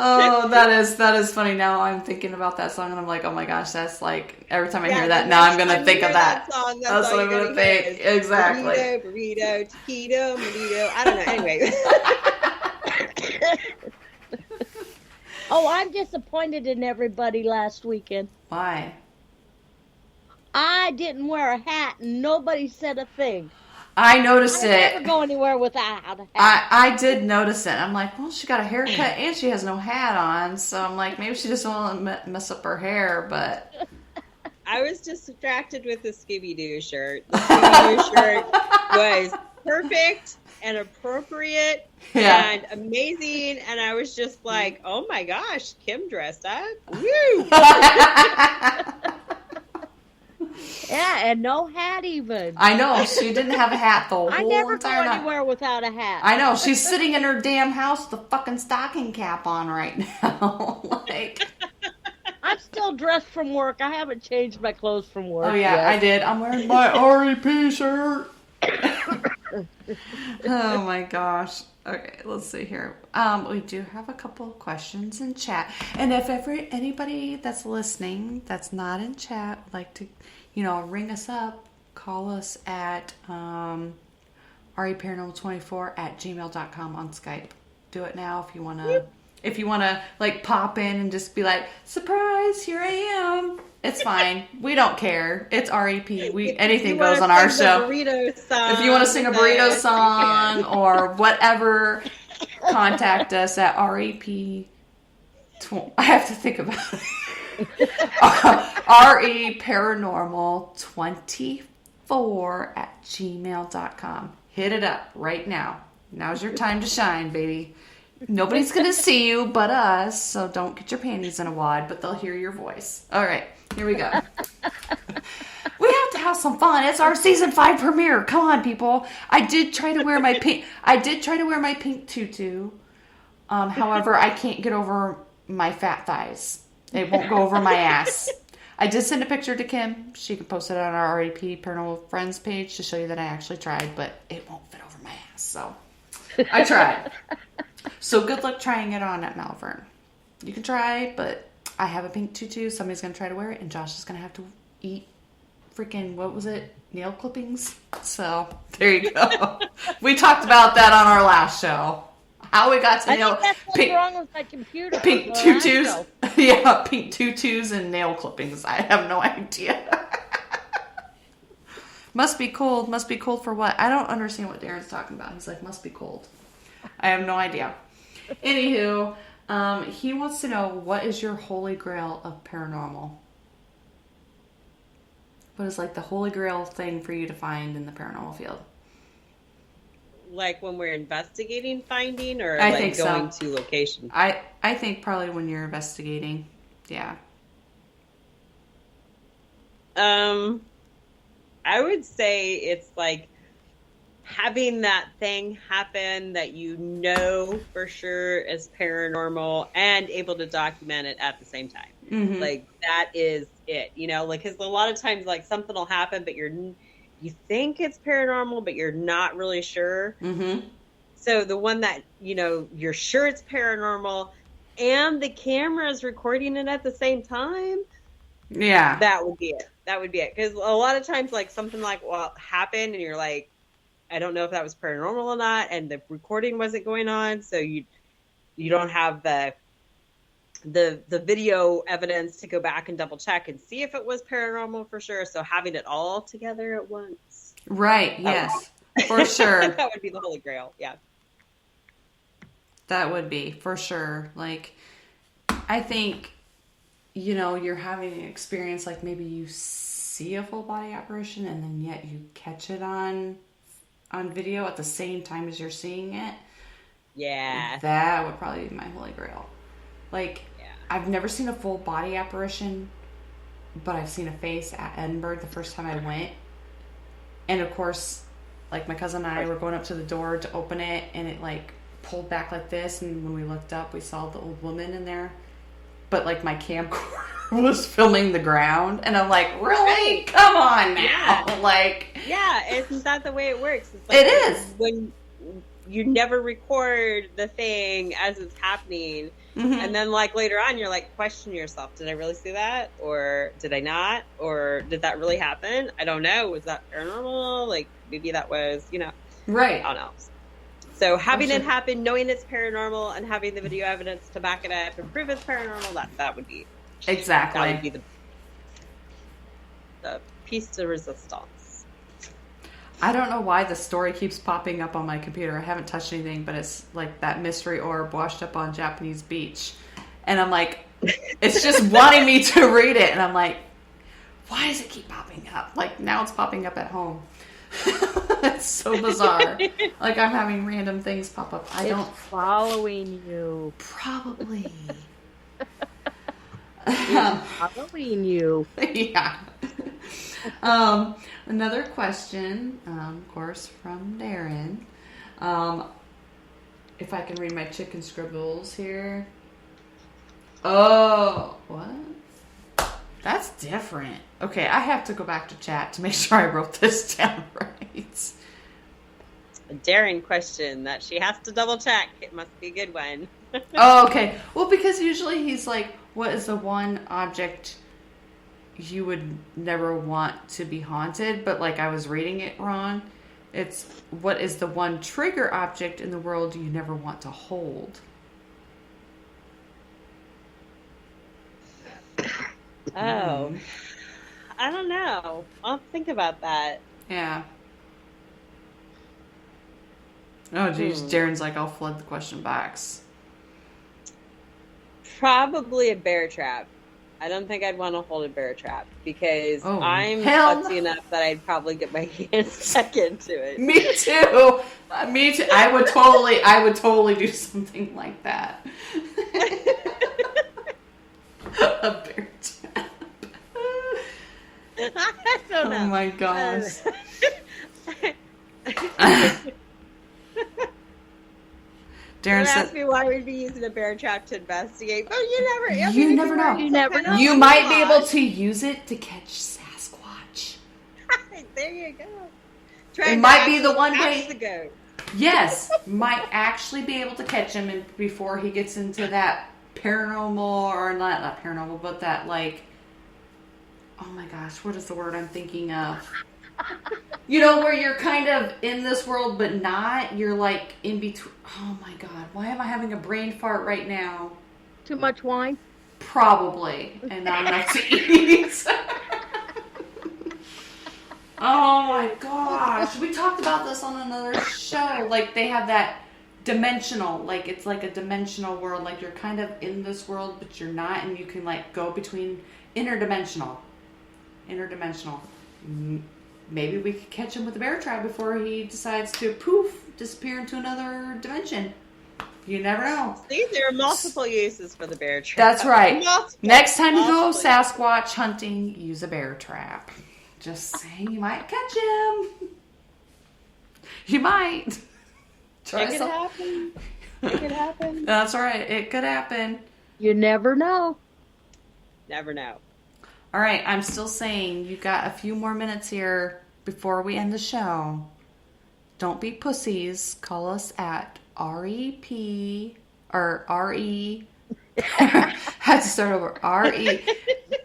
Oh, that is funny. Now I'm thinking about that song and I'm like, oh my gosh, that's like every time I hear that, now I'm gonna think of that. Song, that's what I'm gonna think. Exactly. Burrito, taquito, burrito. I don't know. Anyway. Oh, I'm disappointed in everybody last weekend. Why? I didn't wear a hat and nobody said a thing. I noticed I it. never go anywhere without a hat. I did notice it. I'm like, well, she got a haircut and she has no hat on. So I'm like, maybe she just won't mess up her hair, but... I was distracted with the Scooby-Doo shirt. The Scooby-Doo shirt was perfect and appropriate and amazing. And I was just like, oh my gosh, Kim dressed up. Woo! Yeah, and no hat even. I know. She didn't have a hat the whole I never go entire night. anywhere without a hat. I know. She's sitting in her damn house with a fucking stocking cap on right now. Like... I'm still dressed from work. I haven't changed my clothes from work. Oh, yeah, yet. I did. I'm wearing my REP shirt. Oh, my gosh. Okay, let's see here. We do have a couple of questions in chat. And if anybody that's listening that's not in chat would like to, ring us up, call us at reparanormal24@gmail.com on Skype. Do it now if you want to. If you want to, like, pop in and just be like, surprise, here I am. It's fine. We don't care. It's REP. Anything goes on our show. If you want to sing a burrito song or whatever, contact us at REP. I have to think about it. reparanormal24@gmail.com. Hit it up right now. Now's your time to shine, baby. Nobody's going to see you but us, so don't get your panties in a wad, but they'll hear your voice. All right, here we go. We have to have some fun. It's our season 5 premiere. Come on, people. I did try to wear my pink tutu. However, I can't get over my fat thighs. It won't go over my ass. I did send a picture to Kim. She can post it on our REP Paranormal Friends page to show you that I actually tried, but it won't fit over my ass, so I tried. So good luck trying it on at Malvern. You can try, but I have a pink tutu. Somebody's going to try to wear it, and Josh is going to have to eat freaking, what was it? Nail clippings? So, there you go. We talked about that on our last show. How we got to nail... I think that's what's wrong with my computer. Pink tutus. Yeah, pink tutus and nail clippings. I have no idea. Must be cold. Must be cold for what? I don't understand what Darren's talking about. He's like, must be cold. I have no idea. Anywho, he wants to know, what is your holy grail of paranormal? What is like the holy grail thing for you to find in the paranormal field? Like when we're investigating finding, or I like think going so. to location? I think probably when you're investigating. Yeah. I would say it's like having that thing happen that you know for sure is paranormal and able to document it at the same time. Mm-hmm. Like that is it, like, because a lot of times like something will happen, but you think it's paranormal, but you're not really sure. Mm-hmm. So the one that, you're sure it's paranormal and the camera is recording it at the same time. Yeah. That would be it. Because a lot of times like something like happened and you're like, I don't know if that was paranormal or not, and the recording wasn't going on, so you don't have the video evidence to go back and double check and see if it was paranormal for sure. So having it all together at once, right? Yes, for sure. That would be the holy grail. Yeah, that would be for sure. Like, I think you're having an experience like maybe you see a full body apparition and then yet you catch it on video at the same time as you're seeing it. Yeah. That would probably be my holy grail. Like, I've never seen a full body apparition, but I've seen a face at Edinburgh the first time I went. And of course, like my cousin and I were going up to the door to open it, and it like pulled back like this, and when we looked up, we saw the old woman in there. But like my camcorder was filming the ground, and I'm like, really? Come on now. Yeah. Like, yeah, isn't that the way it works? It's like it is. When you never record the thing as it's happening, mm-hmm. and then like later on you're like question yourself, did I really see that, or did I not, or did that really happen? I don't know. Was that paranormal? Like maybe that was, right. I don't know. So having it happen, knowing it's paranormal, and having the video evidence to back it up and prove it's paranormal, that would be exactly. That would be the piece de resistance. I don't know why the story keeps popping up on my computer. I haven't touched anything, but it's like that mystery orb washed up on Japanese beach. And I'm like, it's just wanting me to read it. And I'm like, why does it keep popping up? Like, now it's popping up at home. It's so bizarre. Like, I'm having random things pop up. It's following you. Probably. It's following you. Yeah. Another question, of course, from Darren. If I can read my chicken scribbles here. Oh, what? That's different. Okay, I have to go back to chat to make sure I wrote this down right. A daring question that she has to double check. It must be a good one. Oh, okay. Well, because usually he's like, what is the one object you would never want to be haunted? But like I was reading it wrong. It's, what is the one trigger object in the world you never want to hold? Oh, I don't know. I'll think about that. Yeah. Oh, geez. Darren's like, I'll flood the question box. Probably a bear trap. I don't think I'd want to hold a bear trap because I'm hell klutzy enough that I'd probably get my hands stuck into it. Me too. Me too. I would totally do something like that. A bear trap. I don't know. Oh my gosh. Darren said, ask me why we'd be using a bear trap to investigate, but you never know. You never know. You might be able to use it to catch Sasquatch. There you go. It might be the one way. The goat. Yes, might actually be able to catch him before he gets into that paranormal, or not paranormal, but that like, oh my gosh, what is the word I'm thinking of? You know, where you're kind of in this world, but not. You're like in between. Oh my God, why am I having a brain fart right now? Too much wine? Probably, and not enough to eat. Oh my gosh, we talked about this on another show. Like they have that dimensional, like it's like a dimensional world. Like you're kind of in this world, but you're not, and you can like go between interdimensional. Maybe we could catch him with a bear trap before he decides to poof, disappear into another dimension. You never know. See, there are multiple uses for the bear trap. That's right. Next time you go Multiple. Sasquatch hunting, use a bear trap. Just saying, you might catch him. You might. Try It could some- happen. It could happen. That's right. It could happen. You never know. Never know. All right. I'm still saying you got a few more minutes here before we end the show. Don't be pussies. Call us at REP or RE. Had to start over. RE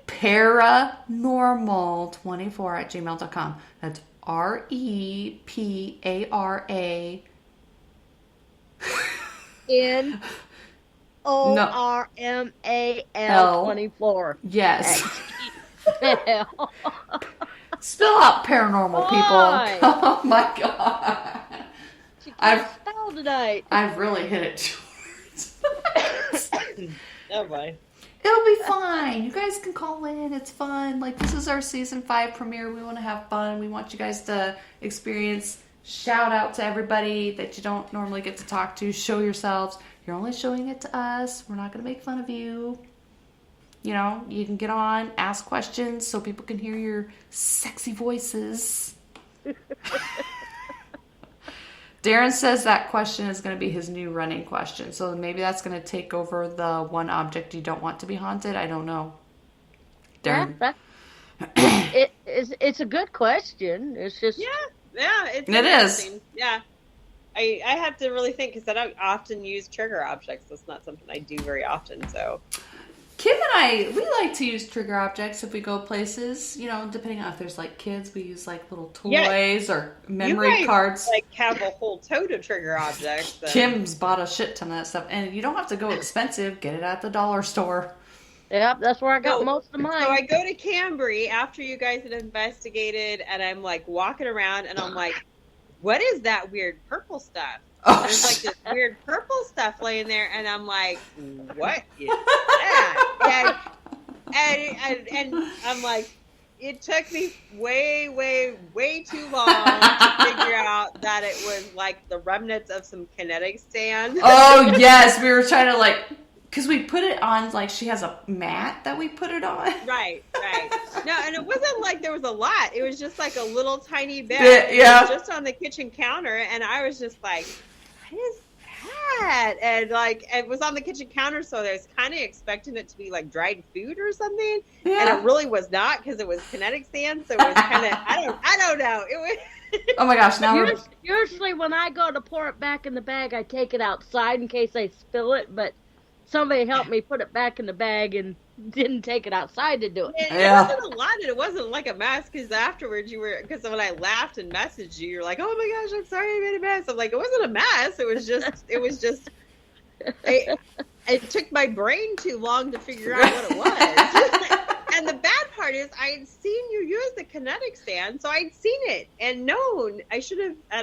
Paranormal24 at gmail.com. That's REPARA. NORMAL 24. Yes. Spill out paranormal, people. Why? Oh my God. She can't spell tonight. I've really hit it too hard. Oh boy. It'll be fine. You guys can call in. It's fun. Like, this is our season 5 premiere. We want to have fun. We want you guys to experience. Shout out to everybody that you don't normally get to talk to. Show yourselves. You're only showing it to us. We're not going to make fun of you. You know, you can get on, ask questions so people can hear your sexy voices. Darren says that question is going to be his new running question. So maybe that's going to take over the one object you don't want to be haunted. I don't know. Darren. Yeah, it's a good question. It's just... Yeah, it's It is. interesting. Yeah. I have to really think because I don't often use trigger objects. That's not something I do very often, so... Kim and I, we like to use trigger objects if we go places, you know, depending on if there's like kids, we use like little toys or memory you guys, cards. Like have a whole tote of trigger objects. Kim's bought a shit ton of that stuff, and you don't have to go expensive. Get it at the dollar store. Yep, that's where I got So, most of mine. so I go to Cambre after you guys had investigated, and I'm like walking around, and I'm like, what is that weird purple stuff? Oh, There's like this weird purple stuff laying there, and I'm like, what is that? And I'm like, it took me way, way, way too long to figure out that it was like the remnants of some kinetic sand. Oh, yes. We were trying to like, because we put it on, like she has a mat that we put it on. Right. No, and it wasn't like there was a lot. It was just like a little tiny bit. Yeah. It was just on the kitchen counter, and I was just like, what is that? And like, it was on the kitchen counter, so I was kind of expecting it to be like dried food or something. Yeah. And it really was not, because it was kinetic sand, so it was kind of, I don't know. It was. Oh my gosh, now we're... Usually when I go to pour it back in the bag, I take it outside in case I spill it, but somebody helped me put it back in the bag and didn't take it outside to do it. It wasn't a lot, and it wasn't like a mess, because afterwards because when I laughed and messaged you, you're like, oh my gosh, I'm sorry I made a mess. I'm like, it wasn't a mess. It was just, it took my brain too long to figure out what it was. And the bad part is I had seen you use the kinetic sand, so I'd seen it and known. I should have, I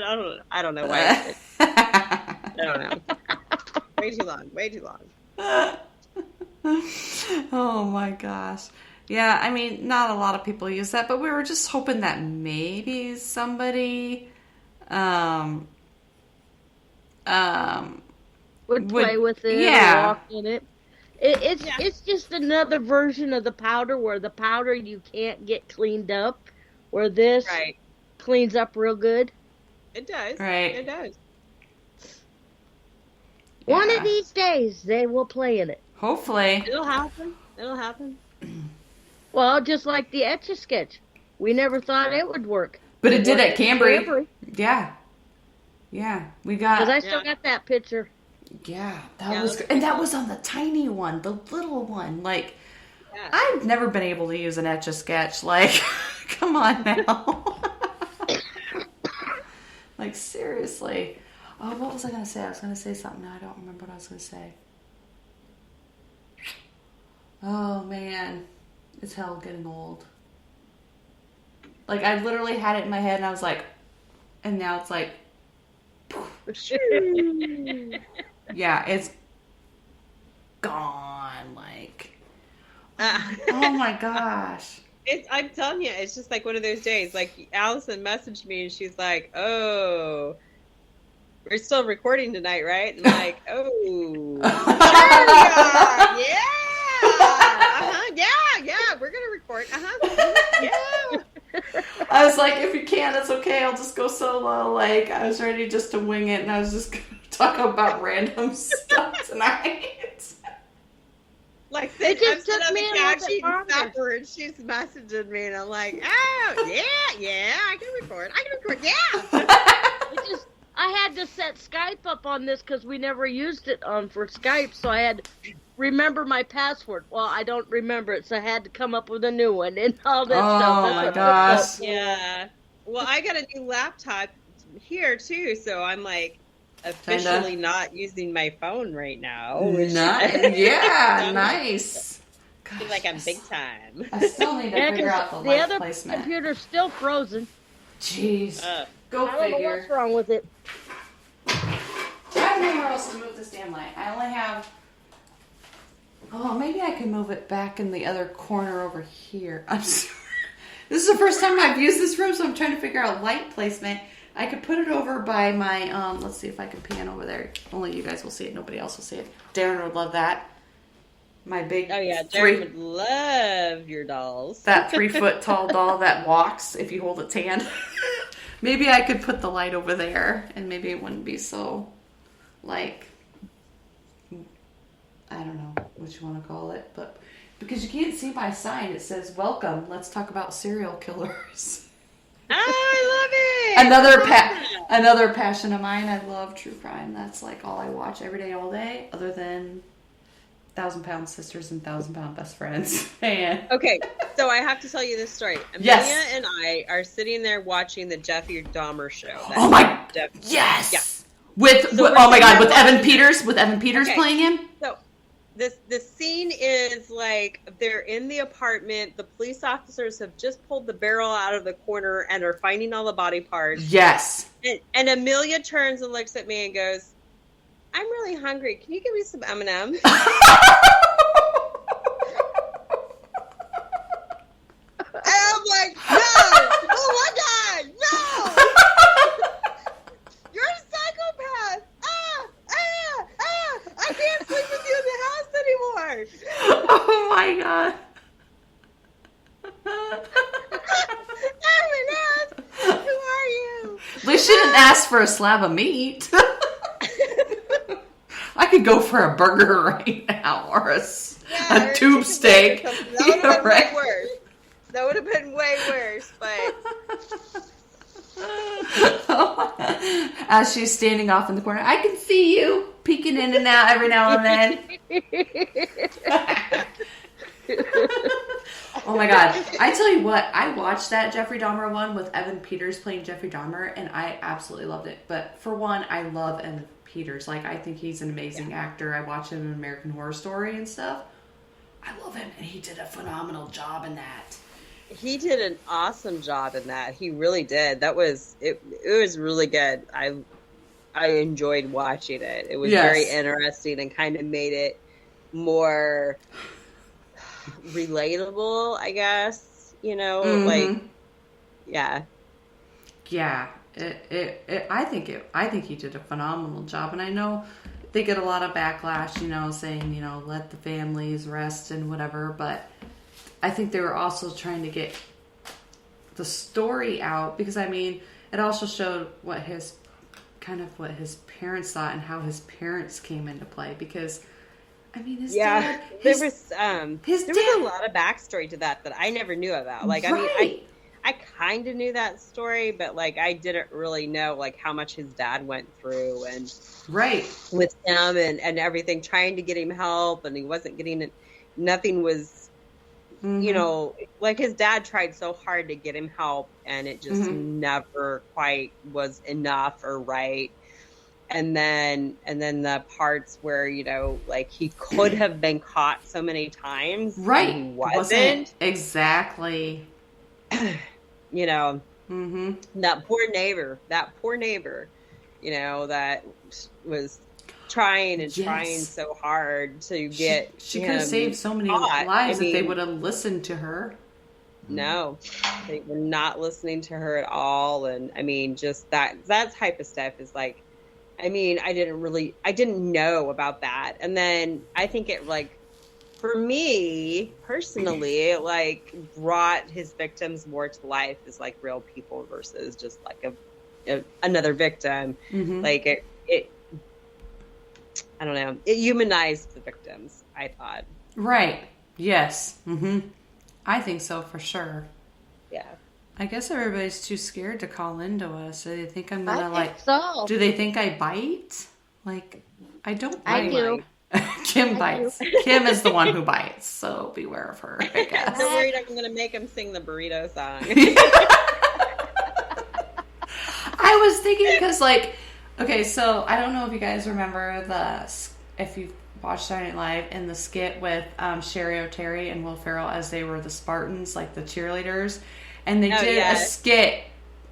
don't know why I did. I don't know. Way too long. Oh my gosh. Yeah, I mean, not a lot of people use that, but we were just hoping that maybe somebody would play with it or walk in it. It's just another version of the powder, where the powder you can't get cleaned up, where this cleans up real good. It does. Right. It does. One of these days, they will play in it. Hopefully. It'll happen. Well, just like the Etch-a-Sketch. We never thought it would work. But it did at Cambre. Yeah. Yeah. We got... Because I still got that picture. Yeah, that was good. And that was on the tiny one, the little one. Like, I've never been able to use an Etch-a-Sketch. Like, come on now. Like, seriously. Oh, what was I going to say? I was going to say something. Now I don't remember what I was going to say. Oh, man. It's hell getting old. Like, I literally had it in my head, and I was like... And now it's like... Yeah, it's gone. Like, oh my gosh. I'm telling you, it's just like one of those days. Like, Allison messaged me and she's like, "Oh, we're still recording tonight, right?" And I'm like, "Oh, sure we are. Yeah, we're gonna record. Yeah." I was like, if you can, it's okay. I'll just go solo. Like, I was ready just to wing it, and I was just gonna talk about random stuff tonight. Like, I'm sitting on the couch eating supper, and she's messaging me, and I'm like, "Oh, yeah, I can record, yeah." I had to set Skype up on this because we never used it for Skype, so I had to remember my password. Well, I don't remember it, so I had to come up with a new one and all that stuff. Oh my gosh. Yeah. Well, I got a new laptop here too, so I'm like officially not using my phone right now. Yeah, nice. I feel like I'm big time. I still need to figure out the light other placement. computer's still frozen. Jeez. Go figure. I don't know what's wrong with it. I have nowhere else to move this damn light. I only have... Oh, maybe I can move it back in the other corner over here. I'm sorry. This is the first time I've used this room, so I'm trying to figure out light placement. I could put it over by my... let's see if I can pan over there. Only you guys will see it. Nobody else will see it. Darren would love that. My big... Oh, yeah. Darren would love your dolls. That 3-foot tall doll that walks if you hold its hand. Maybe I could put the light over there, and maybe it wouldn't be so, like, I don't know what you want to call it, but because you can't see my sign, it says, "Welcome, let's talk about serial killers." Oh, I love it! Another passion of mine. I love true crime. That's like all I watch every day, all day, other than 1,000-Pound Sisters and 1,000-Pound Best Friends. Man. Okay, so I have to tell you this story. Amelia and I are sitting there watching the Jeffrey Dahmer show. Oh my! Yes. Yeah. With oh my God, with Evan Peters playing him. the scene is like they're in the apartment. The police officers have just pulled the barrel out of the corner and are finding all the body parts. Yes. And Amelia turns and looks at me and goes, "I'm really hungry. Can you give me some M&Ms?" And I'm like, "No! Oh my God, no! You're a psychopath! I can't sleep with you in the house anymore." Oh my God. M&Ms, who are you? They shouldn't ask for a slab of meat. I could go for a burger right now, or a tube steak. That would have been way worse. That would have been way worse, but... As she's standing off in the corner, I can see you peeking in and out every now and then. Oh my God. I tell you what, I watched that Jeffrey Dahmer one with Evan Peters playing Jeffrey Dahmer, and I absolutely loved it. But for one, I love Evan Peters. Like, I think he's an amazing actor. I watch him in American Horror Story and stuff. I love him, and he did a phenomenal job in that. He did an awesome job in that. He really did. That was it. It was really good. I enjoyed watching it. It was very interesting and kind of made it more relatable, I guess. You know, like, yeah. I think he did a phenomenal job, and I know they get a lot of backlash, you know, saying, you know, let the families rest and whatever, but I think they were also trying to get the story out, because I mean, it also showed what his parents thought and how his parents came into play, because I mean, there was a lot of backstory to that I never knew about. Like, I mean, I kind of knew that story, but like I didn't really know like how much his dad went through and with him and everything, trying to get him help, and he wasn't getting it. Nothing was, you know, like his dad tried so hard to get him help, and it just never quite was enough or right. And then the parts where, you know, like he could have been caught so many times, and he wasn't. Exactly. You know, that poor neighbor, you know, that was trying so hard to get. She could have saved so many lives if they would have listened to her. No, they were not listening to her at all. And I mean, just that type of stuff is like, I mean, I didn't know about that. And then I think it, like, for me personally, it like brought his victims more to life as like real people versus just like another victim. Like it, I don't know. It humanized the victims, I thought. Right. Yes. I think so for sure. Yeah. I guess everybody's too scared to call into us. Do they think I'm gonna so. Do they think I bite? Like, I don't bite. I do. Kim bites. Kim is the one who bites, so beware of her, I guess. I'm worried I'm going to make him sing the burrito song. I was thinking because, like, okay, so I don't know if you guys remember if you watched Saturday Night Live, in the skit with Sherry O'Terry and Will Ferrell as they were the Spartans, like the cheerleaders, and they did a skit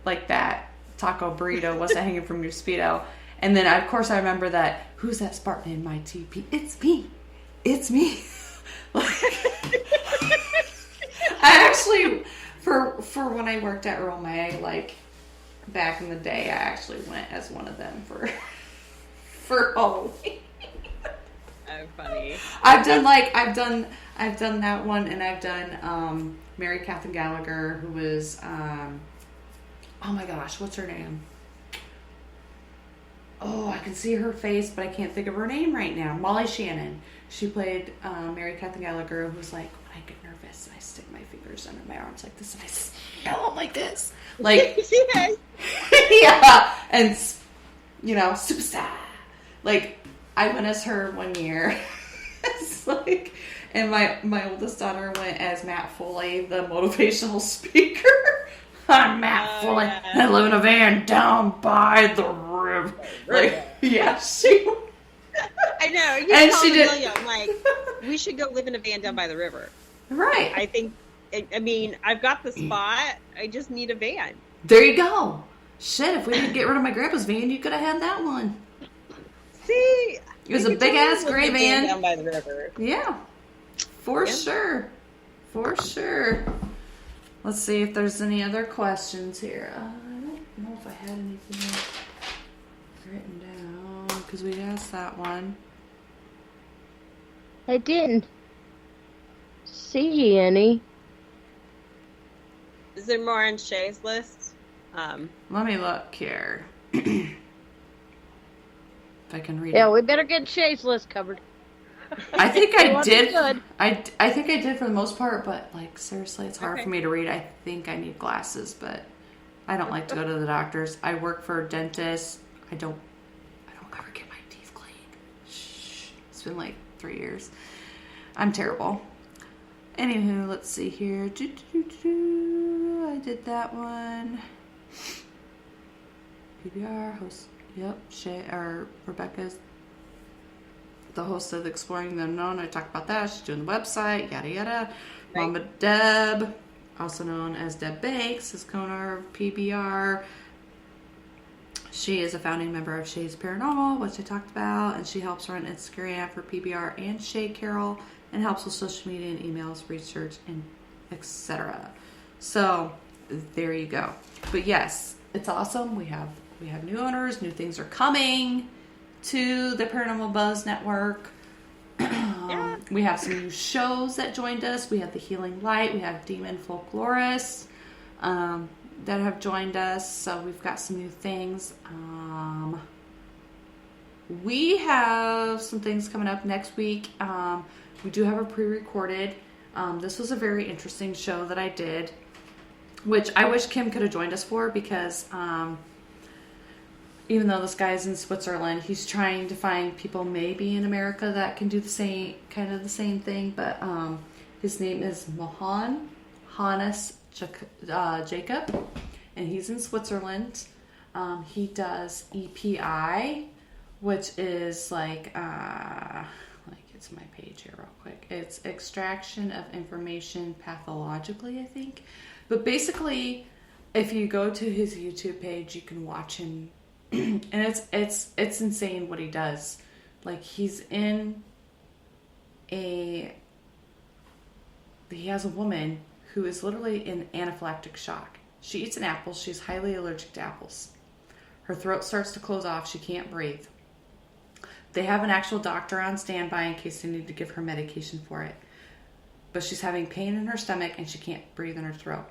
like that. Taco burrito wasn't hanging from your Speedo. And then, of course, I remember that, who's that Spartan in my TP? It's me. It's me. Like, I actually, for when I worked at Earl May, like, back in the day, I actually went as one of them for Halloween. Oh, funny. I've done that one, and I've done Mary Catherine Gallagher, who was, oh my gosh, what's her name? Oh, I can see her face, but I can't think of her name right now. Molly Shannon. She played Mary Catherine Gallagher, who's like, when I get nervous, I stick my fingers under my arms like this, and I smell them like this. Like, yeah. And, you know, superstar. Like, I went as her one year. It's like, and my oldest daughter went as Matt Foley, the motivational speaker. I'm Matt Foley. Yeah. I live in a van down by the river. Like, yeah, she. I know. You And told she did. Amelia, I'm like, we should go live in a van down by the river. Right. I think, I mean, I've got the spot. I just need a van. There you go. Shit, if we didn't get rid of my grandpa's van, you could have had that one. See? It was a big-ass gray van. Down by the river. Yeah. For sure. For sure. Let's see if there's any other questions here. I don't know if I had anything else written down, because we asked that one. I didn't see any. Is there more on Shay's list? Let me look here. If I can read Yeah, it. we better get Shay's list covered. I think I did. Good. I think I did for the most part, but like seriously, it's hard for me to read. I think I need glasses, but I don't like to go to the doctors. I work for a dentist. I don't ever get my teeth cleaned. Shh. It's been like 3 years. I'm terrible. Anywho, let's see here. I did that one. PBR host. Yep, Shay or Rebecca's the host of Exploring the Unknown. I talked about that. She's doing the website, yada yada. Right. Mama Deb, also known as Deb Banks, is co-owner of PBR. She is a founding member of Shay's Paranormal, which I talked about, and she helps run Instagram for PBR and Shay Carroll, and helps with social media and emails, research, and etc. So there you go. But yes, it's awesome. We have new owners. New things are coming to the Paranormal Buzz Network. We have some new shows that joined us. We have The Healing Light. We have Demon Folklorists that have joined us. So we've got some new things. We have some things coming up next week. We do have a pre-recorded. This was a very interesting show that I did, which I wish Kim could have joined us for, because even though this guy's in Switzerland, he's trying to find people maybe in America that can do the same thing. But his name is Hannes Jacob, and he's in Switzerland. He does EPI, which is like it's my page here real quick. It's extraction of information pathologically, I think. But basically, if you go to his YouTube page, you can watch him. And it's insane what he does. Like, he has a woman who is literally in anaphylactic shock. She eats an apple. She's highly allergic to apples. Her throat starts to close off. She can't breathe. They have an actual doctor on standby in case they need to give her medication for it. But she's having pain in her stomach and she can't breathe in her throat.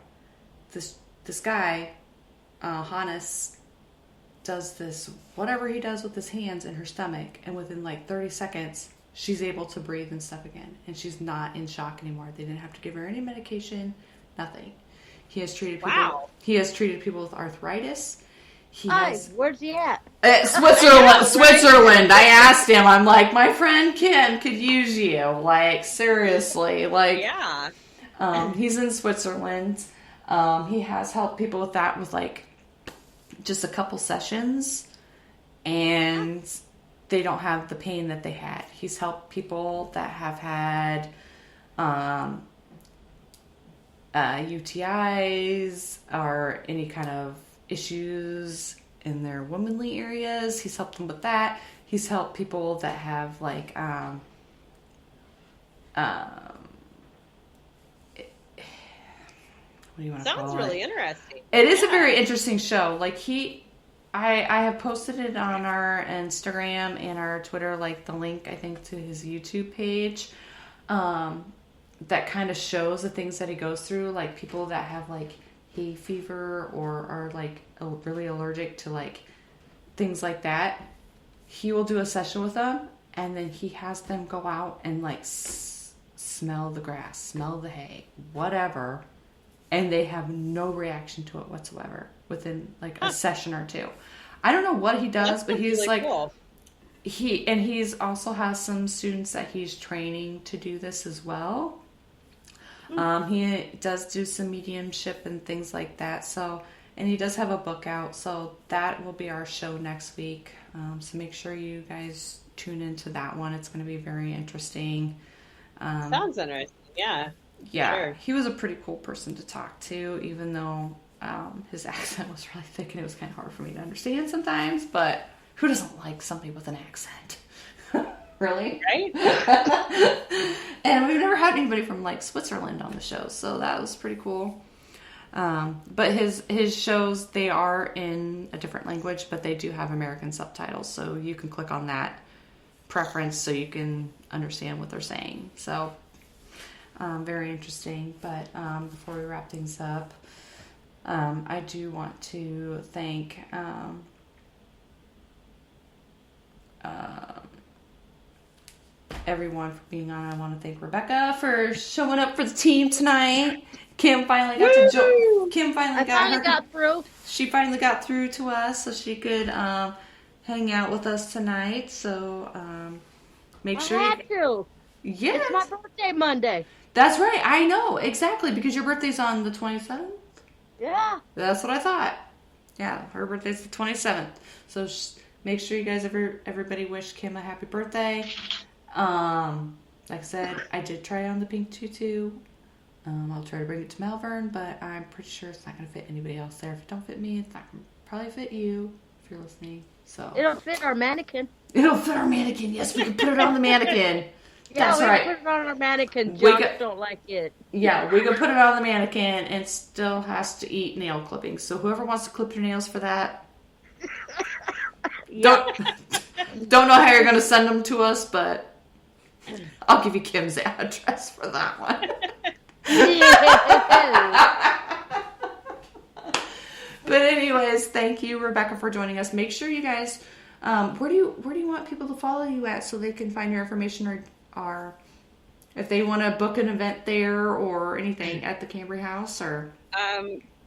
This guy, Hannes, does this, whatever he does with his hands in her stomach, and within like 30 seconds, she's able to breathe and stuff again, and she's not in shock anymore. They didn't have to give her any medication, nothing. He has treated people. Wow. He has treated people with arthritis. Where's he at? Switzerland. I asked him. I'm like, my friend Kim could use you. Like, seriously. Like, yeah. He's in Switzerland. He has helped people with that, with like just a couple sessions, and they don't have the pain that they had. He's helped people that have had UTIs or any kind of issues in their womanly areas. He's helped them with that. He's helped people that have like what do you want to call it? Sounds really interesting. It is a very interesting show. Like, I have posted it on our Instagram and our Twitter, like the link, I think, to his YouTube page, that kind of shows the things that he goes through. Like, people that have like hay fever or are like really allergic to like things like that. He will do a session with them, and then he has them go out and like smell the grass, smell the hay, whatever. And they have no reaction to it whatsoever within like a session or two. I don't know what he does, but he's really like cool. He's also has some students that he's training to do this as well. He does do some mediumship and things like that. So, and he does have a book out. So that will be our show next week. So make sure you guys tune into that one. It's going to be very interesting. Sounds interesting. Yeah. Yeah. Sure. He was a pretty cool person to talk to, even though his accent was really thick and it was kind of hard for me to understand sometimes. But who doesn't like somebody with an accent? Really? Right? And we've never had anybody from like Switzerland on the show, so that was pretty cool. But his shows, they are in a different language, but they do have American subtitles, so you can click on that preference so you can understand what they're saying. So very interesting. But before we wrap things up, I do want to thank everyone for being on. I want to thank Rebecca for showing up for the team tonight. Kim finally got to join. Kim finally got through. She finally got through to us, so she could hang out with us tonight. So make sure. I had to. Yes. It's my birthday Monday. That's right. I know exactly because your birthday's on the 27th. Yeah. That's what I thought. Yeah, her birthday's the 27th. So make sure you guys everybody wish Kim a happy birthday. Like I said, I did try on the pink tutu. I'll try to bring it to Malvern, but I'm pretty sure it's not going to fit anybody else there. If it don't fit me, it's not going to probably fit you if you're listening. So it'll fit our mannequin. It'll fit our mannequin. Yes, we can put it on the mannequin. Yeah, that's we right. Can put it on our mannequin. Jocks don't like it. Yeah, we can put it on the mannequin and still has to eat nail clippings. So whoever wants to clip your nails for that, don't know how you're going to send them to us, but I'll give you Kim's address for that one. But anyways, thank you, Rebecca, for joining us. Make sure you guys, where do you want people to follow you at so they can find your information or if they want to book an event there or anything at the Cambre House or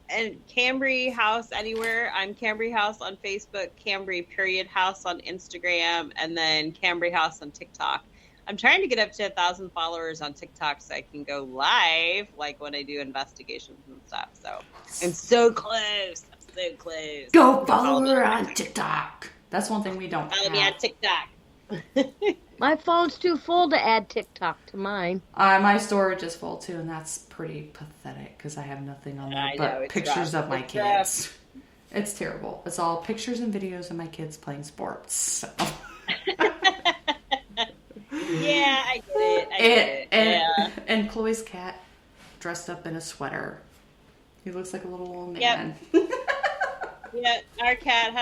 and Cambre House anywhere. I'm Cambre House on Facebook, Cambre House on Instagram, and then Cambre House on TikTok. I'm trying to get up to 1,000 followers on TikTok so I can go live, like when I do investigations and stuff. So I'm so close. Go follow her on TikTok. That's one thing we don't follow me on TikTok. My phone's too full to add TikTok to mine. My storage is full too, and that's pretty pathetic because I have nothing on there but pictures of my kids. It's terrible. It's all pictures and videos of my kids playing sports. So. Yeah, I get it. And Chloe's cat dressed up in a sweater. He looks like a little old man. Yep. Yeah, our cat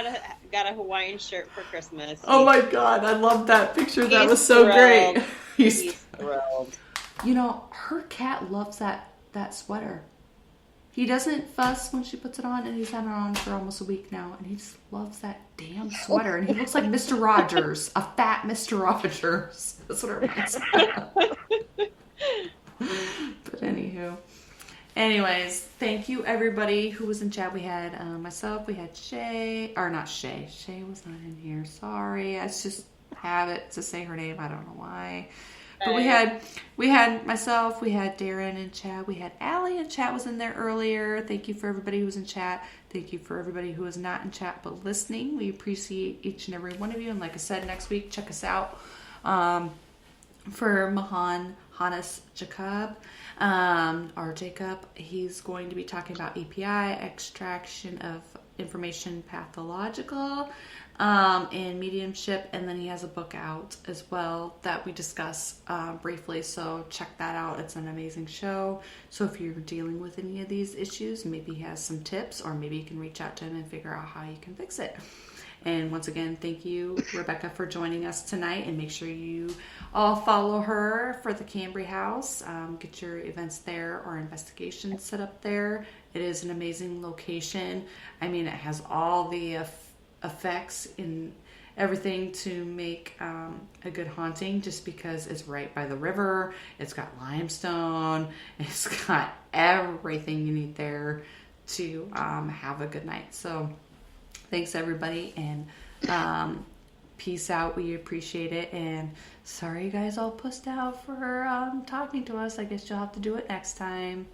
got a Hawaiian shirt for Christmas. Oh my God, I love that picture. That was so great. He's thrilled. You know, her cat loves that sweater. He doesn't fuss when she puts it on, and he's had it on for almost a week now, and he just loves that damn sweater. And he looks like Mr. Rogers, a fat Mr. Rogers. That's what it reminds me of. But anywho. Anyways, thank you everybody who was in chat. We had myself, we had Shay, or not Shay. Shay was not in here. Sorry. I just have it to say her name. I don't know why. But we had myself, we had Darren in chat, we had Allie in chat was in there earlier. Thank you for everybody who was in chat. Thank you for everybody who was not in chat but listening. We appreciate each and every one of you. And like I said, next week, check us out for Mahan Hannes Jacob. Jacob, he's going to be talking about API, extraction of information pathological, and mediumship, and then he has a book out as well that we discuss briefly, so check that out. It's an amazing show. So if you're dealing with any of these issues, maybe he has some tips, or maybe you can reach out to him and figure out how you can fix it. And once again, thank you, Rebecca, for joining us tonight. And make sure you all follow her for the Cambre House. Get your events there or investigations set up there. It is an amazing location. I mean, it has all the effects in everything to make a good haunting, just because it's right by the river. It's got limestone. It's got everything you need there to have a good night. So thanks everybody, and peace out. We appreciate it, and sorry you guys all pussed out for talking to us. I guess you'll have to do it next time.